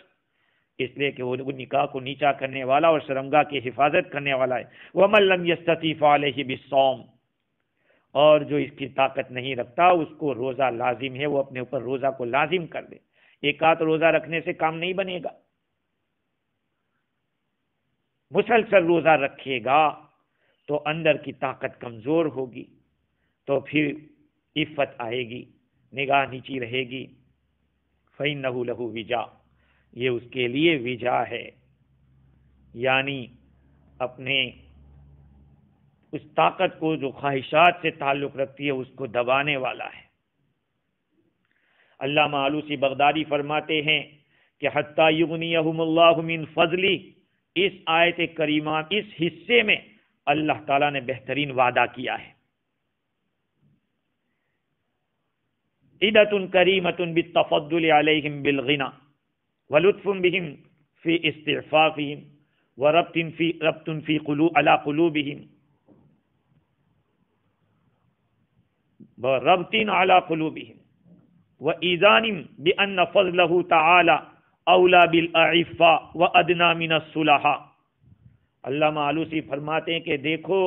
اس لیے کہ وہ نکاح کو نیچا کرنے والا اور شرمگاہ کی حفاظت کرنے والا ہے۔ ومن لم یستطع فعلیہ بالصوم، اور جو اس کی طاقت نہیں رکھتا اس کو روزہ لازم ہے، وہ اپنے اوپر روزہ کو لازم کر دے۔ ایک آدھ روزہ رکھنے سے کام نہیں بنے گا، مسلسل روزہ رکھے گا تو اندر کی طاقت کمزور ہوگی، تو پھر عفت آئے گی، نگاہ نیچی رہے گی۔ فإنہ لہ وجا، یہ اس کے لیے وجا ہے، یعنی اپنے اس طاقت کو جو خواہشات سے تعلق رکھتی ہے اس کو دبانے والا ہے۔ علامہ آلوسی بغدادی فرماتے ہیں کہ حتی یغنیہم اللہ من فضلی، اس آیت کریمہ اس حصے میں اللہ تعالیٰ نے بہترین وعدہ کیا ہے. عدۃ کریمۃ بالتفضل علیہم بالغنى ولطف بهم فی استعفافهم وربط فی علی قلوبهم وربط علی قلوبهم وإذان بأن فضله تعالی اولا بالاعفاء وادنى من الصلحاء. علامہ آلوسی فرماتے ہیں کہ دیکھو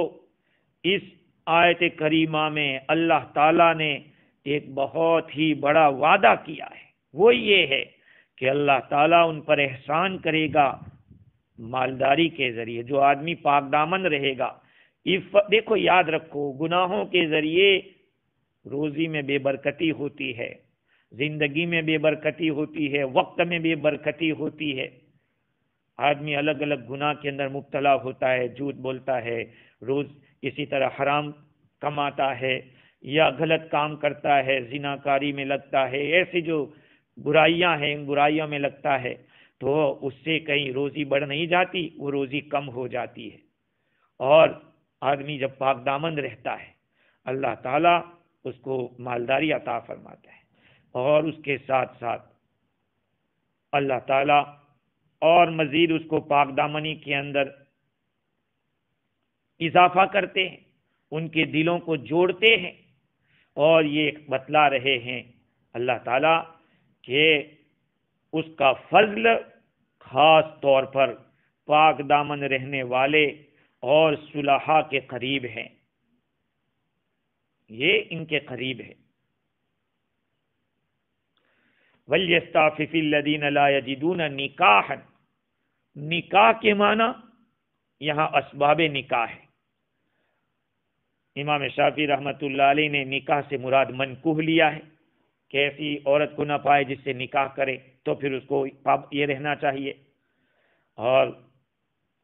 اس آیت کریمہ میں اللہ تعالیٰ نے ایک بہت ہی بڑا وعدہ کیا ہے. وہ یہ ہے کہ اللہ تعالیٰ ان پر احسان کرے گا مالداری کے ذریعے. جو آدمی پاک دامن رہے گا. دیکھو یاد رکھو گناہوں کے ذریعے روزی میں بے برکتی ہوتی ہے, زندگی میں بے برکتی ہوتی ہے, وقت میں بے برکتی ہوتی ہے. آدمی الگ الگ گناہ کے اندر مبتلا ہوتا ہے, جھوٹ بولتا ہے, روز اسی طرح حرام کماتا ہے یا غلط کام کرتا ہے, زناکاری میں لگتا ہے, ایسی جو برائیاں ہیں ان برائیوں میں لگتا ہے, تو اس سے کہیں روزی بڑھ نہیں جاتی, وہ روزی کم ہو جاتی ہے. اور آدمی جب پاک دامن رہتا ہے اللہ تعالیٰ اس کو مالداری عطا فرماتا ہے, اور اس کے ساتھ ساتھ اللہ تعالیٰ اور مزید اس کو پاک دامنی کے اندر اضافہ کرتے ہیں, ان کے دلوں کو جوڑتے ہیں. اور یہ بتلا رہے ہیں اللہ تعالیٰ کہ اس کا فضل خاص طور پر پاک دامن رہنے والے اور صلحاء کے قریب ہیں, یہ ان کے قریب ہے. وَلْيَسْتَعْفِفِ الَّذِينَ لَا يَجِدُونَ نِكَاحًا, نکاح کے معنی یہاں اسباب نکاح ہے. امام شافعی رحمۃ اللہ علیہ نے نکاح سے مراد منکوح لیا ہے کہ ایسی عورت کو نہ پائے جس سے نکاح کرے, تو پھر اس کو یہ رہنا چاہیے. اور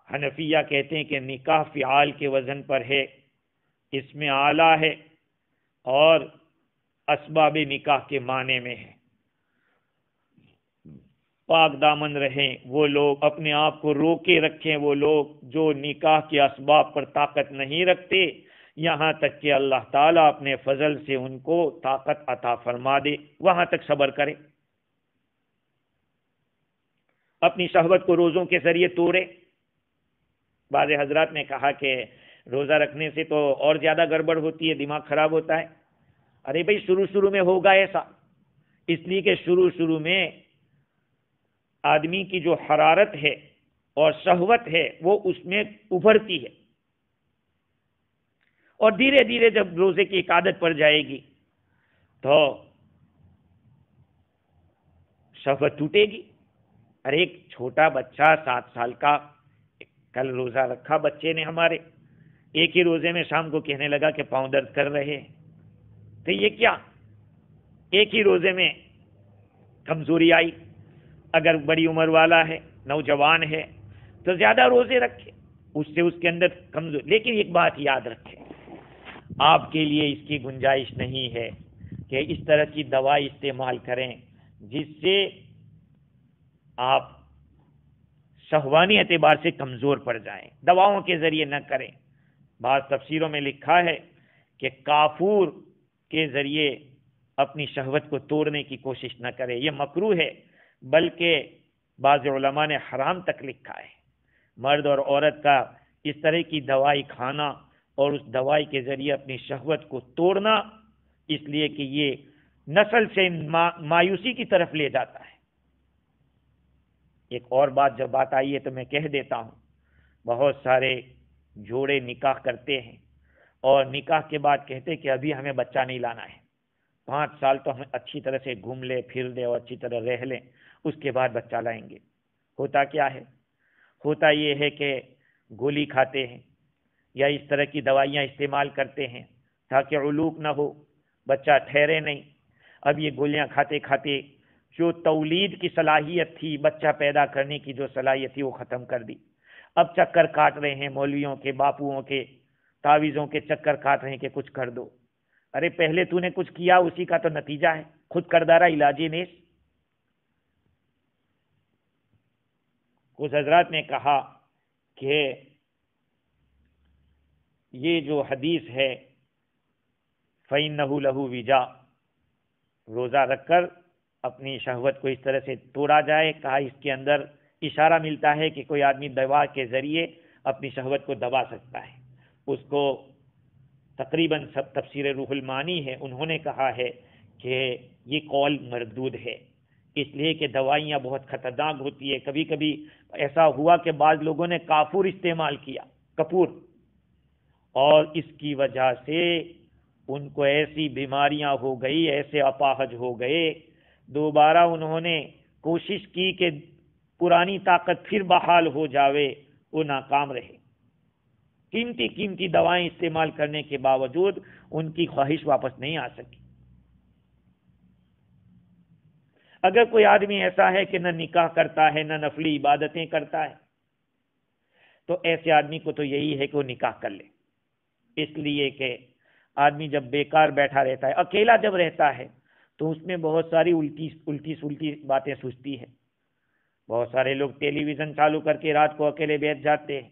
حنفیہ کہتے ہیں کہ نکاح فعال کے وزن پر ہے, اس میں اعلیٰ ہے اور اسباب نکاح کے معنی میں ہے. پاک دامن رہیں وہ لوگ, اپنے آپ کو روکے رکھیں وہ لوگ جو نکاح کے اسباب پر طاقت نہیں رکھتے, یہاں تک کہ اللہ تعالیٰ اپنے فضل سے ان کو طاقت عطا فرما دے, وہاں تک صبر کرے. اپنی شہوت کو روزوں کے ذریعے توڑے. بعض حضرات نے کہا کہ روزہ رکھنے سے تو اور زیادہ گڑبڑ ہوتی ہے, دماغ خراب ہوتا ہے. ارے بھائی شروع میں ہوگا ایسا, اس لیے کہ شروع میں آدمی کی جو حرارت ہے اور شہوت ہے وہ اس میں ابھرتی ہے, اور دھیرے دھیرے جب روزے کی ایک عادت پڑ جائے گی تو شہوت ٹوٹے گی. ارے ایک چھوٹا بچہ 7 سال کا کل روزہ رکھا بچے نے ہمارے, ایک ہی روزے میں شام کو کہنے لگا کہ پاؤں درد کر رہے ہیں. تو یہ کیا, ایک ہی روزے میں کمزوری آئی. اگر بڑی عمر والا ہے, نوجوان ہے, تو زیادہ روزے رکھے, اس سے اس کے اندر کمزور. لیکن ایک بات یاد رکھیں, آپ کے لیے اس کی گنجائش نہیں ہے کہ اس طرح کی دوا استعمال کریں جس سے آپ شہوانی اعتبار سے کمزور پڑ جائیں. دواؤں کے ذریعے نہ کریں. بعض تفسیروں میں لکھا ہے کہ کافور کے ذریعے اپنی شہوت کو توڑنے کی کوشش نہ کرے, یہ مکروہ ہے, بلکہ بعض علماء نے حرام تک لکھا ہے. مرد اور عورت کا اس طرح کی دوائی کھانا اور اس دوائی کے ذریعے اپنی شہوت کو توڑنا, اس لیے کہ یہ نسل سے مایوسی کی طرف لے جاتا ہے. ایک اور بات جب بات آئی ہے تو میں کہہ دیتا ہوں, بہت سارے جوڑے نکاح کرتے ہیں اور نکاح کے بعد کہتے ہیں کہ ابھی ہمیں بچہ نہیں لانا ہے, 5 سال تو ہم اچھی طرح سے گھوم لے پھر لے اور اچھی طرح رہ لیں, اس کے بعد بچہ لائیں گے. ہوتا کیا ہے, ہوتا یہ ہے کہ گولی کھاتے ہیں یا اس طرح کی دوائیاں استعمال کرتے ہیں تاکہ علوق نہ ہو, بچہ ٹھہرے نہیں. اب یہ گولیاں کھاتے کھاتے جو تولید کی صلاحیت تھی, بچہ پیدا کرنے کی جو صلاحیت تھی, وہ ختم کر دی. اب چکر کاٹ رہے ہیں مولویوں کے, باپوؤں کے, تعویذوں کے چکر کاٹ رہے ہیں کہ کچھ کر دو. ارے پہلے تو نے کچھ کیا, اسی کا تو نتیجہ ہے. خود کردارہ علاج نیس. کچھ حضرات نے کہا کہ یہ جو حدیث ہے فَإِنَّهُ لَهُ وِجَاء، روزہ رکھ کر اپنی شہوت کو اس طرح سے توڑا جائے. کہا اس کے اندر اشارہ ملتا ہے کہ کوئی آدمی دوا کے ذریعے اپنی شہوت کو دبا سکتا ہے. اس کو تقریباً سب تفسیر روح المعانی ہے، انہوں نے کہا ہے کہ یہ قول مردود ہے، اس لیے کہ دوائیاں بہت خطرناک ہوتی ہے. کبھی کبھی ایسا ہوا کہ بعض لوگوں نے کافور استعمال کیا، کپور، اور اس کی وجہ سے ان کو ایسی بیماریاں ہو گئی، ایسے اپاہج ہو گئے. دوبارہ انہوں نے کوشش کی کہ پرانی طاقت پھر بحال ہو جاوے، وہ ناکام رہے. قیمتی قیمتی دوائیں استعمال کرنے کے باوجود ان کی خواہش واپس نہیں آ سکی. اگر کوئی آدمی ایسا ہے کہ نہ نکاح کرتا ہے، نہ نفلی عبادتیں کرتا ہے، تو ایسے آدمی کو تو یہی ہے کہ وہ نکاح کر لے. اس لیے کہ آدمی جب بیکار بیٹھا رہتا ہے، اکیلا جب رہتا ہے، تو اس میں بہت ساری الٹی باتیں سوچتی ہے. بہت سارے لوگ ٹیلی ویژن چالو کر کے رات کو اکیلے بیٹھ جاتے ہیں،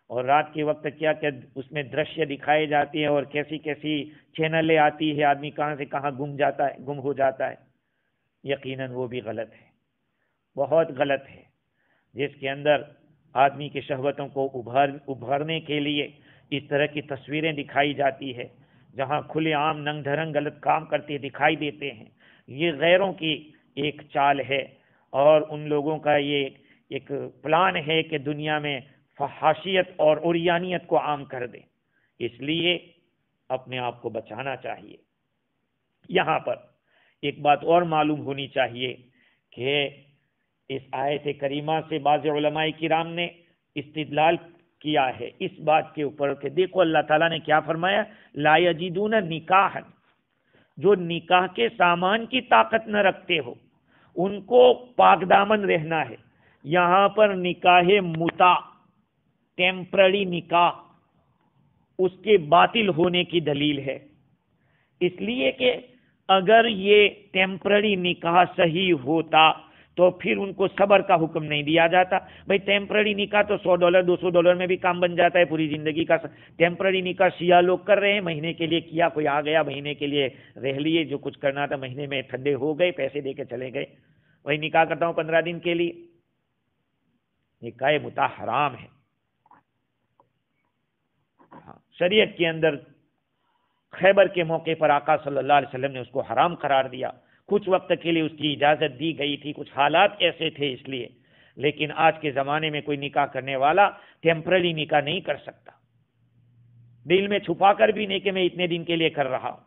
اور رات کے وقت کیا کہ اس میں درشیہ دکھائے جاتے ہیں اور کیسی کیسی چینلیں آتی ہے، آدمی کہاں سے کہاں گم ہو جاتا ہے. یقیناً وہ بھی غلط ہے، بہت غلط ہے، جس کے اندر آدمی کی شہوتوں کو ابھارنے کے لیے اس طرح کی تصویریں دکھائی جاتی ہے، جہاں کھلے عام ننگ دھرنگ غلط کام کرتے دکھائی دیتے ہیں. یہ غیروں کی ایک چال ہے، اور ان لوگوں کا یہ ایک پلان ہے کہ دنیا میں فحاشیت اور عریانیت کو عام کر دیں. اس لیے اپنے آپ کو بچانا چاہیے. یہاں پر ایک بات اور معلوم ہونی چاہیے کہ اس آیت کریمہ سے بعض علماء کرام نے استدلال کیا ہے اس بات کے اوپر کہ دیکھو اللہ تعالیٰ نے کیا فرمایا، لا یجدون نکاحا، جو نکاح کے سامان کی طاقت نہ رکھتے ہو ان کو پاک دامن رہنا ہے. یہاں پر نکاح متع، ٹیمپرری نکاح، اس کے باطل ہونے کی دلیل ہے. اس لیے کہ اگر یہ ٹیمپرری نکاح صحیح ہوتا تو پھر ان کو صبر کا حکم نہیں دیا جاتا. بھئی ٹیمپرری نکاح تو $100 $200 میں بھی کام بن جاتا ہے پوری زندگی کا. ٹیمپرری نکاح شیعہ لوگ کر رہے ہیں، مہینے کے لیے کیا، کوئی آ گیا مہینے کے لیے رہ لیے، جو کچھ کرنا تھا مہینے میں ٹھنڈے ہو گئے، پیسے دے کے چلے گئے. وہی نکاح کرتا ہوں 15 دن کے لیے. نکاح متع حرام ہے. شریعت کے اندر خیبر کے موقع پر آقا صلی اللہ علیہ وسلم نے اس کو حرام قرار دیا. کچھ وقت کے لیے اس کی اجازت دی گئی تھی، کچھ حالات ایسے تھے اس لیے. لیکن آج کے زمانے میں کوئی نکاح کرنے والا ٹیمپرری نکاح نہیں کر سکتا، دل میں چھپا کر بھی نہیں کہ میں اتنے دن کے لیے کر رہا ہوں.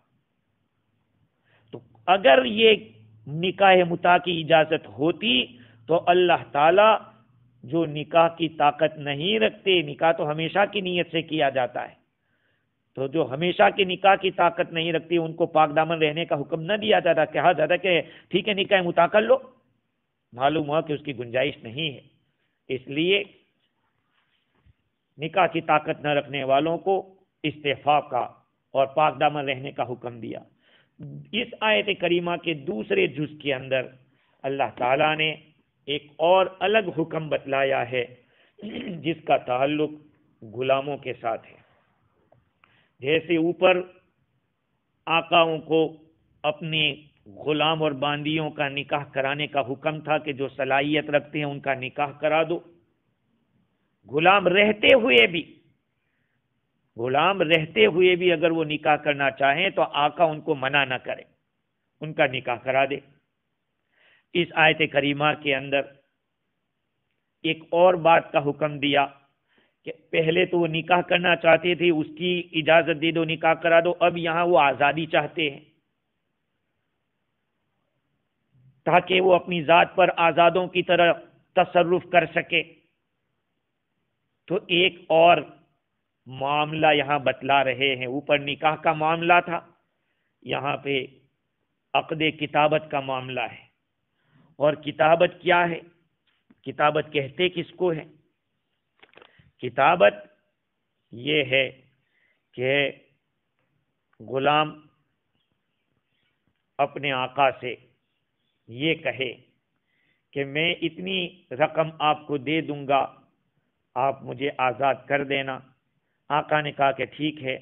تو اگر یہ نکاح متع کی اجازت ہوتی تو اللہ تعالی جو نکاح کی طاقت نہیں رکھتے، نکاح تو ہمیشہ کی نیت سے کیا جاتا ہے، تو جو ہمیشہ کی نکاح کی طاقت نہیں رکھتی ان کو پاک دامن رہنے کا حکم نہ دیا جاتا. کہا جاتا کہ ٹھیک ہے نکاح متع کر لو. معلوم ہوا کہ اس کی گنجائش نہیں ہے. اس لیے نکاح کی طاقت نہ رکھنے والوں کو استعفاف کا اور پاک دامن رہنے کا حکم دیا. اس آیت کریمہ کے دوسرے جز کے اندر اللہ تعالیٰ نے ایک اور الگ حکم بتلایا ہے جس کا تعلق غلاموں کے ساتھ ہے. جیسے اوپر آقاؤں کو اپنے غلام اور باندیوں کا نکاح کرانے کا حکم تھا کہ جو صلاحیت رکھتے ہیں ان کا نکاح کرا دو. غلام رہتے ہوئے بھی اگر وہ نکاح کرنا چاہیں تو آقا ان کو منع نہ کرے، ان کا نکاح کرا دے. اس آیت کریمہ کے اندر ایک اور بات کا حکم دیا کہ پہلے تو وہ نکاح کرنا چاہتے تھے، اس کی اجازت دے دو، نکاح کرا دو. اب یہاں وہ آزادی چاہتے ہیں تاکہ وہ اپنی ذات پر آزادوں کی طرح تصرف کر سکے. تو ایک اور معاملہ یہاں بتلا رہے ہیں. اوپر نکاح کا معاملہ تھا، یہاں پہ عقد کتابت کا معاملہ ہے. اور کتابت کیا ہے؟ کتابت کہتے کس کو ہے؟ کتابت یہ ہے کہ غلام اپنے آقا سے یہ کہے کہ میں اتنی رقم آپ کو دے دوں گا، آپ مجھے آزاد کر دینا۔ آقا نے کہا کہ ٹھیک ہے،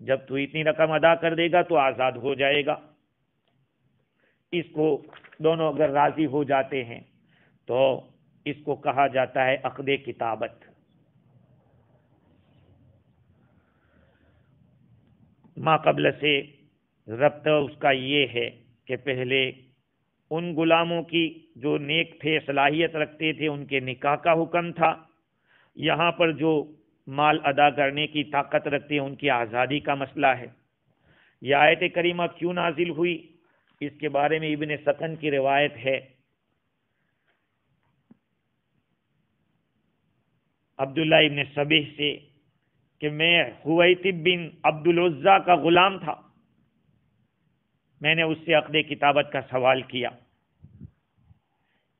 جب تو اتنی رقم ادا کر دے گا تو آزاد ہو جائے گا۔ اس کو دونوں اگر راضی ہو جاتے ہیں تو اس کو کہا جاتا ہے عقد کتابت۔ ما قبل سے ربط اس کا یہ ہے کہ پہلے ان غلاموں کی جو نیک تھے، صلاحیت رکھتے تھے، ان کے نکاح کا حکم تھا۔ یہاں پر جو مال ادا کرنے کی طاقت رکھتے ہیں ان کی آزادی کا مسئلہ ہے۔ یہ آیت کریمہ کیوں نازل ہوئی، اس کے بارے میں ابن سکن کی روایت ہے، عبداللہ ابن سبیح سے، کہ میں حویتب بن عبد العزیٰ کا غلام تھا، میں نے اس سے عقد کتابت کا سوال کیا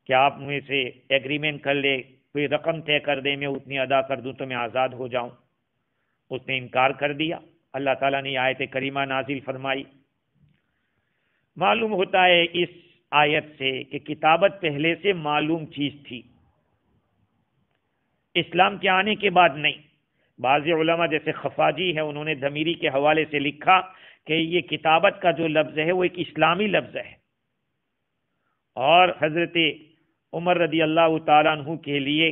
کہ آپ مجھ سے ایگریمنٹ کر لے، کوئی رقم طے کر دے، میں اتنی ادا کر دوں تو میں آزاد ہو جاؤں۔ اس نے انکار کر دیا۔ اللہ تعالیٰ نے آیت کریمہ نازل فرمائی۔ معلوم ہوتا ہے اس آیت سے کہ کتابت پہلے سے معلوم چیز تھی، اسلام کے آنے کے بعد نہیں۔ بعض علماء جیسے خفاجی ہے، انہوں نے ضمیری کے حوالے سے لکھا کہ یہ کتابت کا جو لفظ ہے وہ ایک اسلامی لفظ ہے، اور حضرت عمر رضی اللہ تعالیٰ عنہ کے لیے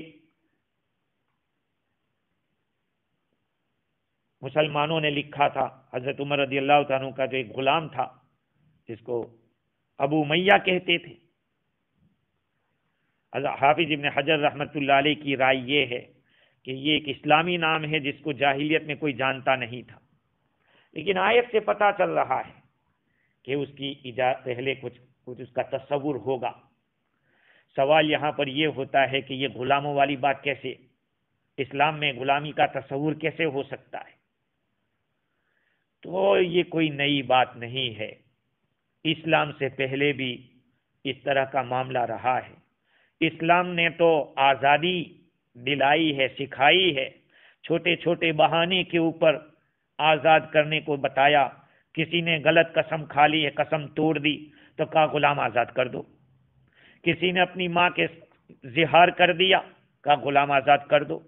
مسلمانوں نے لکھا تھا۔ حضرت عمر رضی اللہ تعالیٰ عنہ کا جو ایک غلام تھا جس کو ابو امیہ کہتے تھے، حافظ ابن حجر رحمۃ اللہ علیہ کی رائے یہ ہے کہ یہ ایک اسلامی نام ہے جس کو جاہلیت میں کوئی جانتا نہیں تھا، لیکن آیت سے پتہ چل رہا ہے کہ اس کی پہلے کچھ اس کا تصور ہوگا۔ سوال یہاں پر یہ ہوتا ہے کہ یہ غلاموں والی بات کیسے، اسلام میں غلامی کا تصور کیسے ہو سکتا ہے؟ تو یہ کوئی نئی بات نہیں ہے، اسلام سے پہلے بھی اس طرح کا معاملہ رہا ہے۔ اسلام نے تو آزادی دلائی ہے، سکھائی ہے، چھوٹے چھوٹے بہانے کے اوپر آزاد کرنے کو بتایا۔ کسی نے غلط قسم کھا لی ہے، قسم توڑ دی، تو کہا غلام آزاد کر دو۔ کسی نے اپنی ماں کے زہار کر دیا، کہا غلام آزاد کر دو۔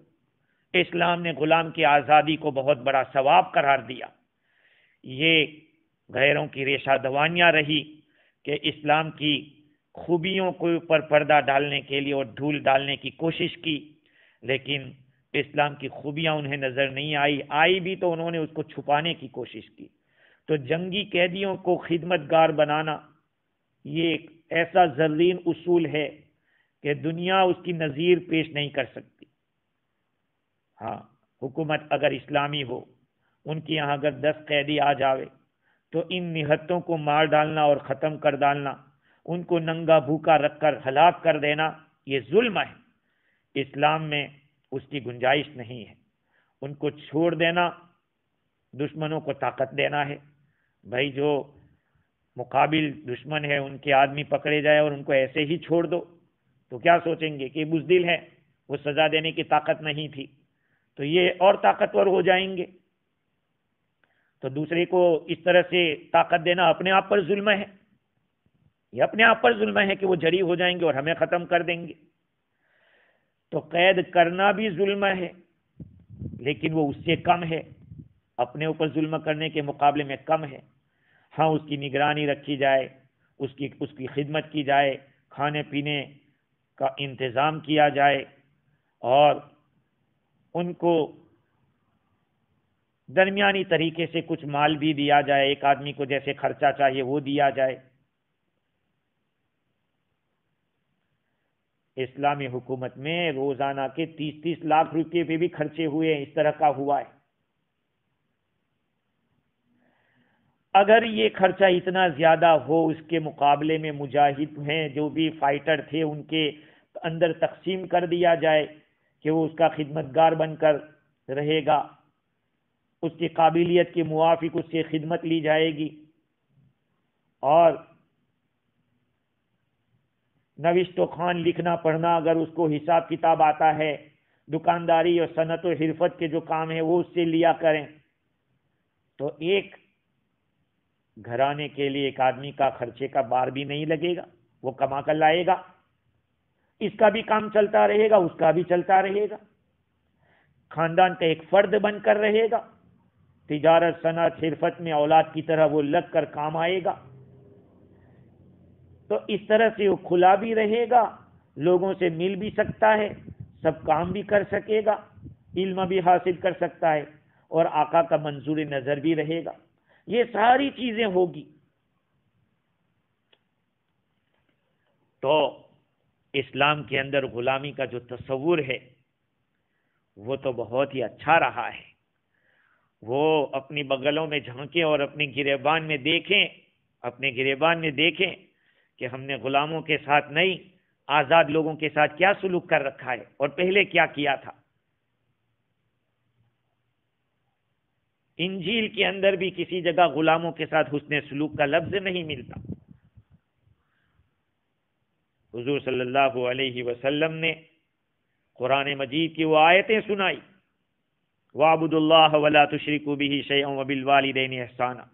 اسلام نے غلام کی آزادی کو بہت بڑا ثواب قرار دیا۔ یہ غیروں کی ریشہ دوانیاں رہی کہ اسلام کی خوبیوں کے اوپر پردہ ڈالنے کے لیے اور دھول ڈالنے کی کوشش کی، لیکن اسلام کی خوبیاں انہیں نظر نہیں آئی بھی تو انہوں نے اس کو چھپانے کی کوشش کی۔ تو جنگی قیدیوں کو خدمت گار بنانا یہ ایک ایسا زرین اصول ہے کہ دنیا اس کی نظیر پیش نہیں کر سکتی۔ ہاں، حکومت اگر اسلامی ہو، ان کی یہاں اگر 10 قیدی آ جاوے تو ان نہتوں کو مار ڈالنا اور ختم کر ڈالنا، ان کو ننگا بھوکا رکھ کر ہلاک کر دینا، یہ ظلم ہے۔ اسلام میں اس کی گنجائش نہیں ہے۔ ان کو چھوڑ دینا دشمنوں کو طاقت دینا ہے۔ بھائی جو مقابل دشمن ہے ان کے آدمی پکڑے جائے اور ان کو ایسے ہی چھوڑ دو تو کیا سوچیں گے کہ بزدل ہے، وہ سزا دینے کی طاقت نہیں تھی، تو یہ اور طاقتور ہو جائیں گے۔ تو دوسرے کو اس طرح سے طاقت دینا اپنے آپ پر ظلم ہے، یہ اپنے آپ پر ظلم ہے کہ وہ جری ہو جائیں گے اور ہمیں ختم کر دیں گے۔ تو قید کرنا بھی ظلم ہے، لیکن وہ اس سے کم ہے، اپنے اوپر ظلم کرنے کے مقابلے میں کم ہے۔ ہاں، اس کی نگرانی رکھی جائے، اس کی خدمت کی جائے، کھانے پینے کا انتظام کیا جائے، اور ان کو درمیانی طریقے سے کچھ مال بھی دیا جائے، ایک آدمی کو جیسے خرچہ چاہیے وہ دیا جائے۔ اسلامی حکومت میں روزانہ کے 30 لاکھ روپے پہ بھی خرچے ہوئے ہیں، اس طرح کا ہوا ہے۔ اگر یہ خرچہ اتنا زیادہ ہو، اس کے مقابلے میں مجاہد ہیں جو بھی فائٹر تھے ان کے اندر تقسیم کر دیا جائے کہ وہ اس کا خدمت گار بن کر رہے گا، اس کی قابلیت کے موافق اس سے خدمت لی جائے گی، اور نوشت و خوان لکھنا پڑھنا اگر اس کو حساب کتاب آتا ہے، دکانداری اور صنعت و حرفت کے جو کام ہیں وہ اس سے لیا کریں، تو ایک گھرانے کے لیے ایک آدمی کا خرچے کا بار بھی نہیں لگے گا، وہ کما کر لائے گا، اس کا بھی کام چلتا رہے گا، اس کا بھی چلتا رہے گا۔ خاندان کا ایک فرد بن کر رہے گا، تجارت صنعت حرفت میں اولاد کی طرح وہ لگ کر کام آئے گا، تو اس طرح سے وہ کھلا بھی رہے گا، لوگوں سے مل بھی سکتا ہے، سب کام بھی کر سکے گا، علم بھی حاصل کر سکتا ہے، اور آقا کا منظور نظر بھی رہے گا۔ یہ ساری چیزیں ہوگی تو اسلام کے اندر غلامی کا جو تصور ہے وہ تو بہت ہی اچھا رہا ہے۔ وہ اپنی بغلوں میں جھانکیں اور اپنی گریبان میں دیکھیں کہ ہم نے غلاموں کے ساتھ نہیں، آزاد لوگوں کے ساتھ کیا سلوک کر رکھا ہے اور پہلے کیا کیا تھا۔ انجیل کے اندر بھی کسی جگہ غلاموں کے ساتھ حسن سلوک کا لفظ نہیں ملتا۔ حضور صلی اللہ علیہ وسلم نے قرآن مجید کی وہ آیتیں سنائی، وَاعْبُدُوا اللَّهَ وَلَا تُشْرِكُوا بِهِ شَيْئًا وَبِالْوَالِدَيْنِ إِحْسَانًا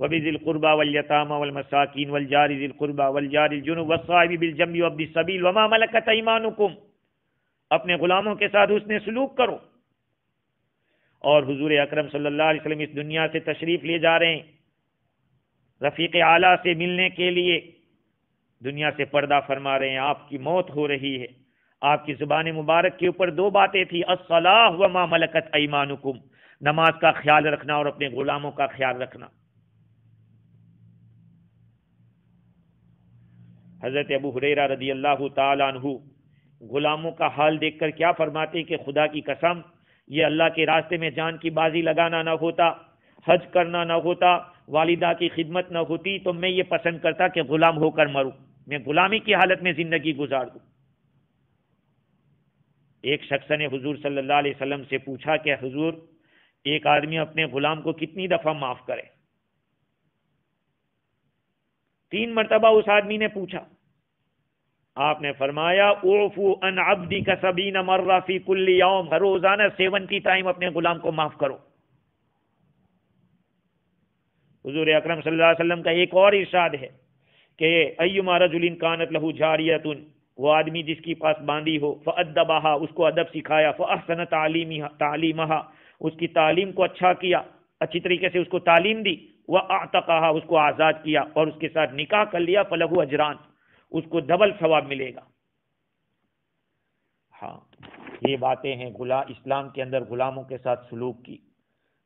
وَبِذِي الْقُرْبَى وَالْيَتَامَى وَالْمَسَاكِينِ وَالْجَارِ ذِي الْقُرْبَى وَالْجَارِ الْجُنُبِ وَالصَّاحِبِ بِالْجَنبِ وَابْنِ السَّبِيلِ وَمَا مَلَكَتْ أَيْمَانُكُمْ۔ اپنے غلاموں کے ساتھ حسن سلوک کرو۔ اور حضور اکرم صلی اللہ علیہ وسلم اس دنیا سے تشریف لے جا رہے ہیں رفیق اعلیٰ سے ملنے کے لیے، دنیا سے پردہ فرما رہے ہیں، آپ کی موت ہو رہی ہے۔ آپ کی زبان مبارک کے اوپر دو باتیں تھی، الصلاۃ وما ملکت ایمانکم، نماز کا خیال رکھنا اور اپنے غلاموں کا خیال رکھنا۔ حضرت ابو ہریرہ رضی اللہ تعالی عنہ غلاموں کا حال دیکھ کر کیا فرماتے کہ خدا کی قسم، یہ اللہ کے راستے میں جان کی بازی لگانا نہ ہوتا، حج کرنا نہ ہوتا، والدہ کی خدمت نہ ہوتی، تو میں یہ پسند کرتا کہ غلام ہو کر مروں، میں غلامی کی حالت میں زندگی گزار دوں۔ ایک شخص نے حضور صلی اللہ علیہ وسلم سے پوچھا کہ حضور، ایک آدمی اپنے غلام کو کتنی دفعہ معاف کرے؟ 3 مرتبہ اس آدمی نے پوچھا۔ آپ نے فرمایا اعفو عن عبدک 70 مرہ فی کل یوم، ہر روزانہ 70 ٹائم اپنے غلام کو معاف کرو۔ حضور اکرم صلی اللہ علیہ وسلم کا ایک اور ارشاد ہے کہ ایما رجل کانت لہ جاریۃ، وہ آدمی جس کی پاس باندھی ہو، فأدبها، اس کو ادب سکھایا، فأحسن تعلیمها، اس کی تعلیم کو اچھا کیا، اچھی طریقے سے اس کو تعلیم دی، وأعتقها، اس کو آزاد کیا اور اس کے ساتھ نکاح کر لیا، فلہ اجران، اس کو ڈبل ثواب ملے گا۔ ہاں، یہ باتیں ہیں اسلام کے اندر غلاموں کے ساتھ سلوک کی۔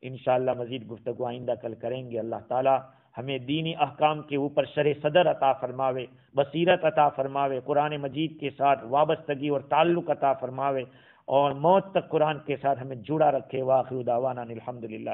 انشاءاللہ مزید گفتگو آئندہ کل کریں گے۔ اللہ تعالی ہمیں دینی احکام کے اوپر شرح صدر عطا فرماوے، بصیرت عطا فرماوے، قرآن مجید کے ساتھ وابستگی اور تعلق عطا فرماوے، اور موت تک قرآن کے ساتھ ہمیں جڑا رکھے۔ وآخر دعوانا الحمدللہ۔